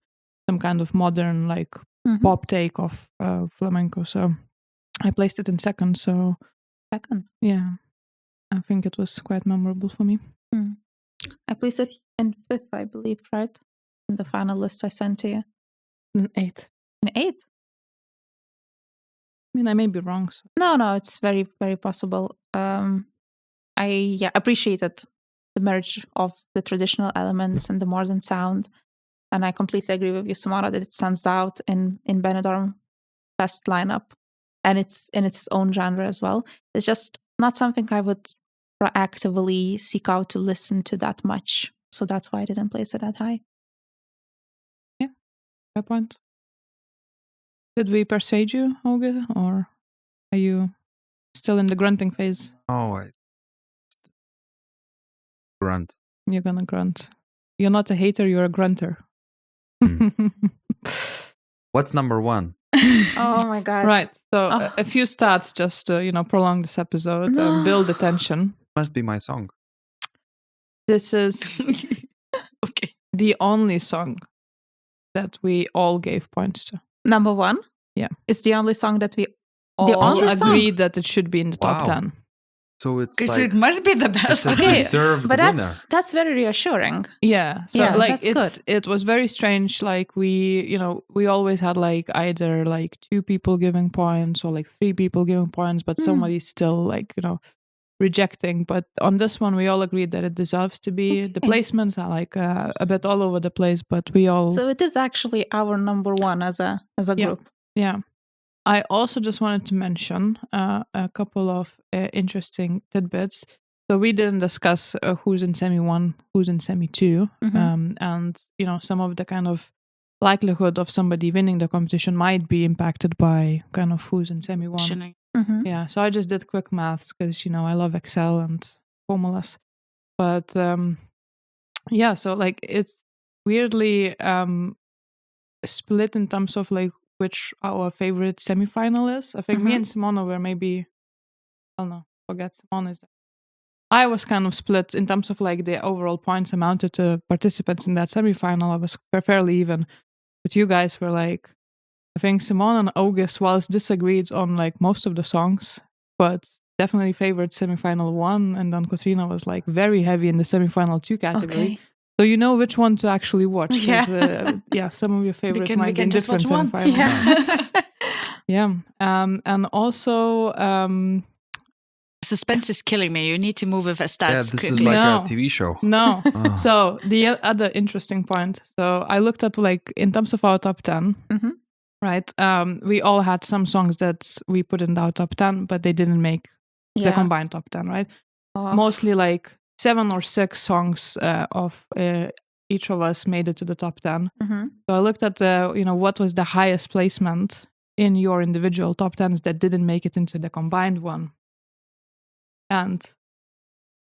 Speaker 1: some kind of modern like pop take of flamenco. So I placed it in second. So
Speaker 2: Second.
Speaker 1: yeah, I think it was quite memorable for me.
Speaker 2: I placed it in 5th, I believe, right? In the final list I sent to you.
Speaker 1: An 8.
Speaker 2: In 8th?
Speaker 1: I mean, I may be wrong. So.
Speaker 2: No, it's very, very possible. I appreciated the merge of the traditional elements and the modern sound. And I completely agree with you, Samara, that it stands out in Benidorm Fest lineup. And it's in its own genre as well. It's just not something I would proactively seek out to listen to that much. So that's why I didn't place it that high.
Speaker 1: Yeah, fair point. Did we persuade you, Olga, or are you still in the grunting phase?
Speaker 3: Oh, I grunt.
Speaker 1: You're gonna grunt. You're not a hater, you're a grunter.
Speaker 3: What's number 1?
Speaker 2: Oh my God.
Speaker 1: Right. So
Speaker 2: Oh.
Speaker 1: a few stats just to, prolong this episode and build the tension.
Speaker 3: Must be my song.
Speaker 1: This is
Speaker 4: Okay.
Speaker 1: the only song that we all gave points to.
Speaker 2: Number 1?
Speaker 1: Yeah.
Speaker 2: It's the only song that we
Speaker 1: All
Speaker 2: only song?
Speaker 1: agreed that it should be in the top
Speaker 3: Wow.
Speaker 1: 10.
Speaker 3: So it's
Speaker 4: Okay,
Speaker 3: like
Speaker 4: so it must be the
Speaker 3: it's
Speaker 4: best.
Speaker 3: a
Speaker 2: Okay,
Speaker 3: deserved
Speaker 2: but
Speaker 3: winner.
Speaker 2: that's very reassuring.
Speaker 1: Yeah. So
Speaker 2: Yeah,
Speaker 1: like
Speaker 2: that's
Speaker 1: it was very strange. Like we always had like either like 2 people giving points or like 3 people giving points, but somebody's still like, rejecting. But on this one, we all agreed that it deserves to be. The
Speaker 2: Okay.
Speaker 1: placements are like a bit all over the place, but we all
Speaker 2: So it is actually our number 1 as a
Speaker 1: Yeah.
Speaker 2: group.
Speaker 1: Yeah. I also just wanted to mention a couple of interesting tidbits. So we didn't discuss who's in semi 1, who's in semi 2, and some of the kind of likelihood of somebody winning the competition might be impacted by kind of who's in semi 1.
Speaker 2: Mhm.
Speaker 1: Yeah, so I just did quick maths because I love Excel and formulas, but yeah, so like it's weirdly split in terms of like which our favorite semifinal is. I think me and Simona were maybe, I don't know, forget Simona is there. I was kind of split in terms of like the overall points amounted to participants in that semifinal. I was fairly even, but you guys were like, I think Simona and August was disagreed on like most of the songs, but definitely favored semifinal 1, and then Katrina was like very heavy in the semifinal 2 category.
Speaker 2: Okay.
Speaker 1: So you know which one to actually watch. 'Cause,
Speaker 2: Yeah.
Speaker 1: yeah, some of your favorites
Speaker 4: we
Speaker 1: might be in
Speaker 4: can just
Speaker 1: different
Speaker 4: watch one.
Speaker 1: semifinals.
Speaker 2: Yeah.
Speaker 1: Yeah. And also,
Speaker 4: Suspense is killing me. You need to move with a stats.
Speaker 3: Yeah, this is
Speaker 4: quickly.
Speaker 3: like
Speaker 1: No.
Speaker 3: a TV show.
Speaker 1: no.
Speaker 3: Oh.
Speaker 1: So the other interesting point. So I looked at like in terms of our top 10, right? We all had some songs that we put in our top 10, but they didn't make the
Speaker 2: Yeah.
Speaker 1: combined top 10, right?
Speaker 2: Oh.
Speaker 1: Mostly like 7 or 6 songs of each of us made it to the top 10. So I looked at what was the highest placement in your individual top 10s that didn't make it into the combined one. And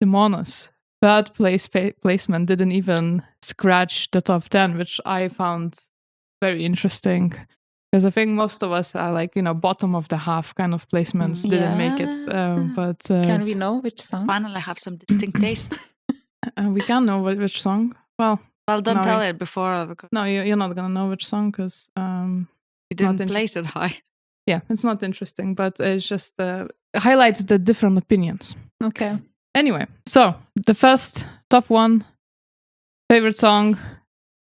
Speaker 1: Simona's third place placement didn't even scratch the top 10, which I found very interesting. Because I think most of us are like, bottom of the half kind of placements didn't make it. But
Speaker 2: Can we know which song?
Speaker 4: Finally, have some distinct taste.
Speaker 1: we can know which song. Well,
Speaker 4: Don't
Speaker 1: No,
Speaker 4: tell it before because
Speaker 1: no, you're not going to know which song because
Speaker 4: you
Speaker 1: not
Speaker 4: didn't place it high.
Speaker 1: yeah, it's not interesting, but it's just highlights the different opinions.
Speaker 2: Okay.
Speaker 1: Anyway, so the first top 1 favorite song,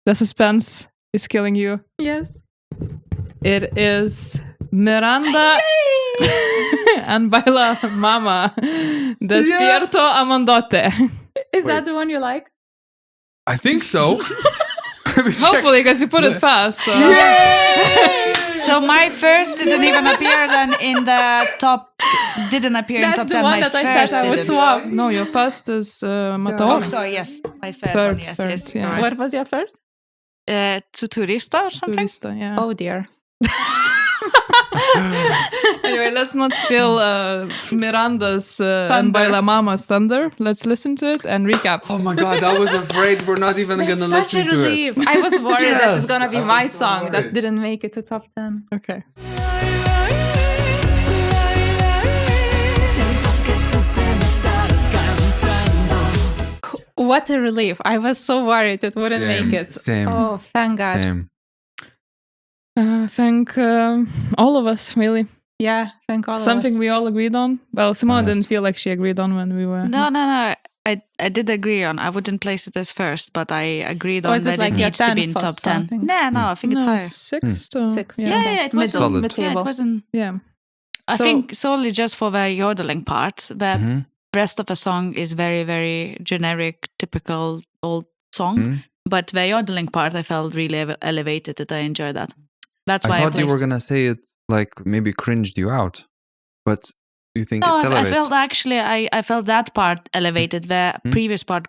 Speaker 1: The Suspense is Killing You.
Speaker 2: Yes.
Speaker 1: It is Miranda and Bailar Mama, Despierto Amandote.
Speaker 2: Is that the one you like?
Speaker 3: I think so. Let me check.
Speaker 1: Hopefully, because you put it fast. So.
Speaker 4: So my first didn't even appear then in the top. Didn't appear
Speaker 2: That's
Speaker 4: in top
Speaker 2: the
Speaker 4: 10.
Speaker 2: one
Speaker 4: My
Speaker 2: that I
Speaker 4: first
Speaker 2: said I would
Speaker 4: didn't.
Speaker 2: swap.
Speaker 1: No, your first is
Speaker 4: Oh,
Speaker 1: Matador.
Speaker 4: sorry. Yes, my third one. Yes,
Speaker 1: Third,
Speaker 4: yes.
Speaker 1: yeah.
Speaker 4: Right.
Speaker 2: What was your first?
Speaker 4: To Turista or something.
Speaker 1: Turista, yeah.
Speaker 2: Oh dear.
Speaker 1: Anyway, let's not steal Miranda's and Baila Mama's thunder. Let's listen to it and recap.
Speaker 3: Oh my god, I was afraid we're not even gonna
Speaker 2: Such a
Speaker 3: listen to it.
Speaker 2: relief. I was worried that it's
Speaker 3: Yes,
Speaker 2: gonna be
Speaker 3: I
Speaker 2: my
Speaker 3: was so
Speaker 2: song that
Speaker 3: worried.
Speaker 2: didn't make it to top 10.
Speaker 1: Okay.
Speaker 2: What a relief. I was so worried it wouldn't
Speaker 3: Same,
Speaker 2: make it.
Speaker 3: same.
Speaker 2: Oh, thank God.
Speaker 3: Same.
Speaker 1: Thank all of us, really.
Speaker 2: Yeah, thank all
Speaker 1: Something
Speaker 2: of us.
Speaker 1: we all agreed on. Well, Simona
Speaker 3: Yes.
Speaker 1: didn't feel like she agreed on when we were.
Speaker 4: No. I did agree on. I wouldn't place it as first, but I agreed
Speaker 2: Or
Speaker 4: on
Speaker 2: is it
Speaker 4: that
Speaker 2: like
Speaker 4: it
Speaker 2: your
Speaker 4: needs to be in
Speaker 2: 10th or
Speaker 4: top 10.
Speaker 2: something?
Speaker 4: No, I think it's
Speaker 1: No,
Speaker 4: higher.
Speaker 1: sixth. Or,
Speaker 2: Six.
Speaker 1: Yeah.
Speaker 4: Yeah, it was
Speaker 3: Solid.
Speaker 2: Mid-table.
Speaker 4: it wasn't.
Speaker 1: Yeah.
Speaker 4: I
Speaker 1: So-
Speaker 4: think solely just for the yodeling part. The
Speaker 3: Mhm.
Speaker 4: rest of the song is very, very generic, typical old song.
Speaker 3: Mhm.
Speaker 4: But the yodeling part, I felt really elevated it. I enjoyed that. That's why
Speaker 3: I thought you were
Speaker 4: placed-
Speaker 3: gonna say it like maybe cringed you out, but you think
Speaker 4: No,
Speaker 3: it
Speaker 4: I
Speaker 3: elevates.
Speaker 4: felt actually, I felt that part elevated. The previous part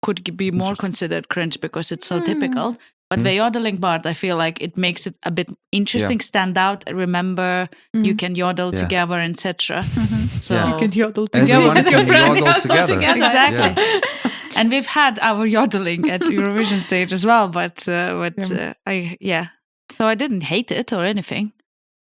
Speaker 4: could be more
Speaker 3: Interesting.
Speaker 4: considered cringe because it's so typical. But the yodeling part, I feel like it makes it a bit interesting, stand out. Remember, you can yodel
Speaker 3: Yeah.
Speaker 4: together, etc. So
Speaker 3: Yeah.
Speaker 1: You can yodel together
Speaker 3: Everyone
Speaker 1: with your
Speaker 3: can
Speaker 1: friends.
Speaker 3: yodel together.
Speaker 4: exactly.
Speaker 3: Yeah.
Speaker 4: And we've had our yodeling at Eurovision stage as well. But so I didn't hate it or anything.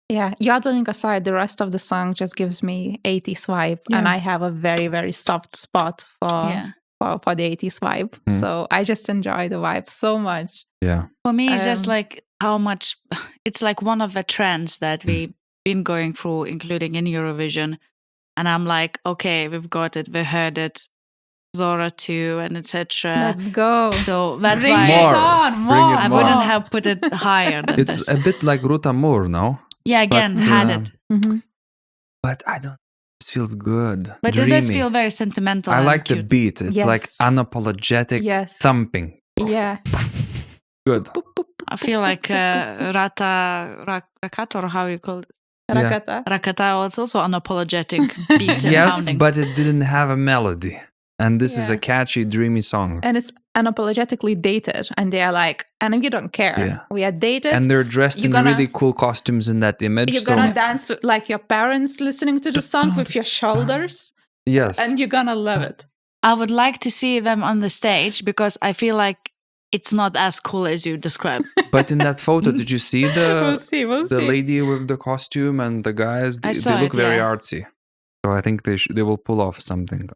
Speaker 2: Yeah, yodeling aside, the rest of the song just gives me 80s vibe. And
Speaker 1: Yeah.
Speaker 2: I have a very, very soft spot for the 80s vibe. So I just enjoy the vibe so much.
Speaker 3: Yeah.
Speaker 4: For me, it's just
Speaker 2: Um,
Speaker 4: like how much it's like one of the trends that we've been going through, including in Eurovision. And I'm like, okay, we've got it, we heard it, Zora too, and etc.
Speaker 2: Let's go.
Speaker 4: So that's
Speaker 2: Bring
Speaker 4: why
Speaker 2: it
Speaker 3: More.
Speaker 2: on,
Speaker 3: Bring
Speaker 2: more.
Speaker 3: it
Speaker 4: I
Speaker 3: more.
Speaker 4: wouldn't have put it higher than
Speaker 3: It's
Speaker 4: this.
Speaker 3: a bit like Ruta Moore, no?
Speaker 4: Yeah, again,
Speaker 3: but,
Speaker 4: had it.
Speaker 1: Mhm.
Speaker 3: But I don't. This feels good.
Speaker 4: But
Speaker 3: Dreamy.
Speaker 4: it does feel very sentimental.
Speaker 3: I
Speaker 4: and
Speaker 3: like the
Speaker 4: cute.
Speaker 3: beat. It's like
Speaker 2: Yes.
Speaker 3: unapologetic
Speaker 2: Yes.
Speaker 3: thumping.
Speaker 2: Yeah.
Speaker 3: Good.
Speaker 4: I feel like Rakata, or how you call it?
Speaker 3: Yeah.
Speaker 2: Rakata.
Speaker 4: Rakata was also unapologetic beat and
Speaker 3: Yes,
Speaker 4: pounding.
Speaker 3: but it didn't have a melody. And this is
Speaker 2: Yeah.
Speaker 3: a catchy, dreamy song.
Speaker 2: And it's unapologetically dated. And they are like, and if you don't care,
Speaker 3: Yeah.
Speaker 2: we are dated.
Speaker 3: And they're dressed
Speaker 2: You're
Speaker 3: in
Speaker 2: gonna-
Speaker 3: really cool costumes in that image.
Speaker 2: You're
Speaker 3: So
Speaker 2: gonna dance like your parents listening to the song with your shoulders.
Speaker 3: yes,
Speaker 2: And you're gonna love it.
Speaker 4: I would like to see them on the stage because I feel like it's not as cool as you describe.
Speaker 3: but in that photo, did you see
Speaker 2: We'll
Speaker 3: the
Speaker 2: see. We'll
Speaker 3: the
Speaker 2: see.
Speaker 3: lady with the costume and the guys?
Speaker 4: I
Speaker 3: They
Speaker 4: saw
Speaker 3: look
Speaker 4: it,
Speaker 3: very
Speaker 4: yeah.
Speaker 3: artsy. So I think they will pull off something.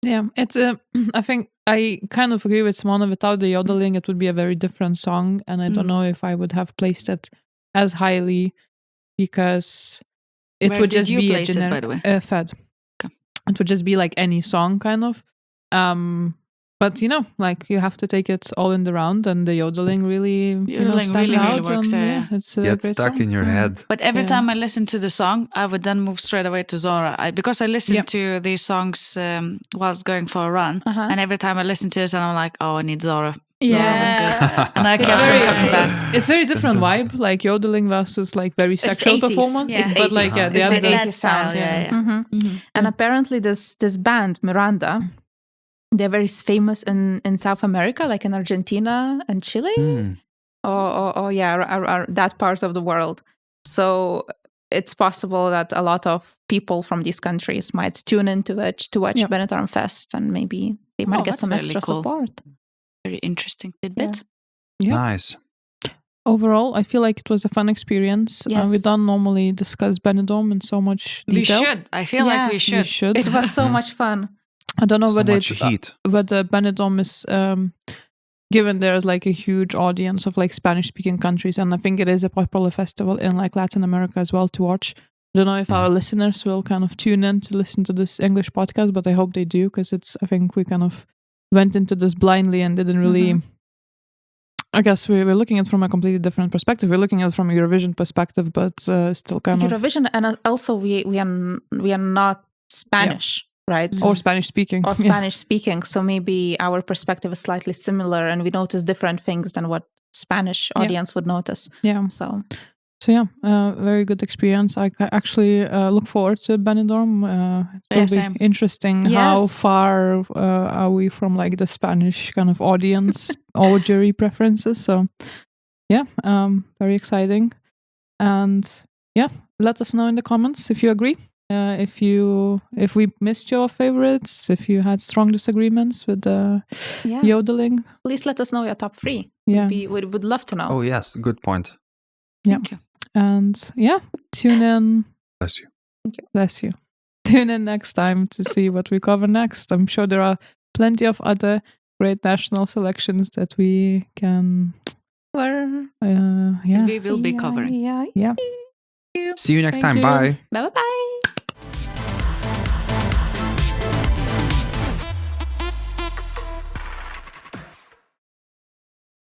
Speaker 1: Yeah, it's I think I kind of agree with Simona. Without the yodeling, it would be a very different song, and I don't know if I would have placed it as highly because it
Speaker 4: Where
Speaker 1: would
Speaker 4: did
Speaker 1: just
Speaker 4: you
Speaker 1: be
Speaker 4: place
Speaker 1: a
Speaker 4: it,
Speaker 1: generic
Speaker 4: by the way?
Speaker 1: Fed.
Speaker 4: Okay.
Speaker 1: It would just be like any song, kind of. But like you have to take it all in the round, and the yodeling really,
Speaker 4: Yodeling
Speaker 1: stands
Speaker 4: really
Speaker 1: out.
Speaker 4: works,
Speaker 1: and,
Speaker 4: yeah.
Speaker 1: it's a
Speaker 3: Get
Speaker 1: great
Speaker 3: stuck
Speaker 1: song.
Speaker 3: in your head.
Speaker 4: But every
Speaker 1: Yeah.
Speaker 4: time I listen to the song, I would then move straight away to Zora. Because I listen
Speaker 1: Yeah.
Speaker 4: to these songs whilst going for a run.
Speaker 2: Uh-huh.
Speaker 4: And every time I listen to this, and I'm like, oh, I need Zora.
Speaker 2: Yeah.
Speaker 4: And I
Speaker 1: It's
Speaker 4: kept on
Speaker 1: very,
Speaker 4: coming back.
Speaker 1: it's very different vibe, like yodeling versus like very sexual
Speaker 2: 80s,
Speaker 1: performance.
Speaker 2: yeah.
Speaker 1: But like,
Speaker 2: 80s.
Speaker 1: yeah, they
Speaker 2: It's
Speaker 1: have
Speaker 2: the
Speaker 1: the
Speaker 2: 80s sound,
Speaker 4: yeah.
Speaker 2: Mhm. And apparently this band, Miranda, they're very famous in South America, like in Argentina and Chile.
Speaker 3: Hmm.
Speaker 2: Or that part of the world. So it's possible that a lot of people from these countries might tune into it to watch
Speaker 1: Yeah.
Speaker 2: Benidorm Fest, and maybe they might
Speaker 4: Oh,
Speaker 2: get
Speaker 4: that's
Speaker 2: some
Speaker 4: really
Speaker 2: extra
Speaker 4: cool.
Speaker 2: support.
Speaker 4: Very interesting tidbit.
Speaker 1: Yeah.
Speaker 3: Nice.
Speaker 1: Overall, I feel like it was a fun experience.
Speaker 2: Yes.
Speaker 1: We don't normally discuss Benidorm in so much
Speaker 4: We
Speaker 1: detail.
Speaker 4: should. I feel
Speaker 2: Yeah,
Speaker 4: like we
Speaker 1: We
Speaker 4: should.
Speaker 1: should.
Speaker 2: It was so much fun.
Speaker 1: I don't know
Speaker 3: So
Speaker 1: whether
Speaker 3: much heat.
Speaker 1: whether Benidorm is given there's like a huge audience of like Spanish-speaking countries, and I think it is a popular festival in like Latin America as well to watch. I don't know if our listeners will kind of tune in to listen to this English podcast, but I hope they do because I think we kind of went into this blindly and didn't really. I guess we're looking at it from a completely different perspective. We're looking at it from a Eurovision perspective, but still kind of
Speaker 2: Eurovision, and also we are not Spanish, right?
Speaker 1: or Spanish-speaking.
Speaker 2: Or
Speaker 1: Yeah.
Speaker 2: Spanish speaking. So maybe our perspective is slightly similar, and we notice different things than what Spanish audience would notice.
Speaker 1: Yeah.
Speaker 2: So
Speaker 1: So yeah, very good experience. I actually look forward to Benidorm. It will
Speaker 2: Yes.
Speaker 1: be
Speaker 4: Same.
Speaker 1: interesting how
Speaker 2: Yes.
Speaker 1: far are we from like the Spanish kind of audience or jury preferences. So yeah, very exciting. And let us know in the comments if you agree. If we missed your favorites, if you had strong disagreements with the yodeling.
Speaker 2: Please let us know your top 3.
Speaker 1: Yeah.
Speaker 2: We would love to know.
Speaker 3: Oh yes, good point.
Speaker 4: Thank you.
Speaker 1: And tune in.
Speaker 3: Bless you.
Speaker 1: Bless you. Tune in next time to see what we cover next. I'm sure there are plenty of other great national selections that we can.
Speaker 4: We will be covering.
Speaker 2: Yeah.
Speaker 3: See you next
Speaker 1: Thank
Speaker 3: time.
Speaker 1: you.
Speaker 3: Bye.
Speaker 2: Bye.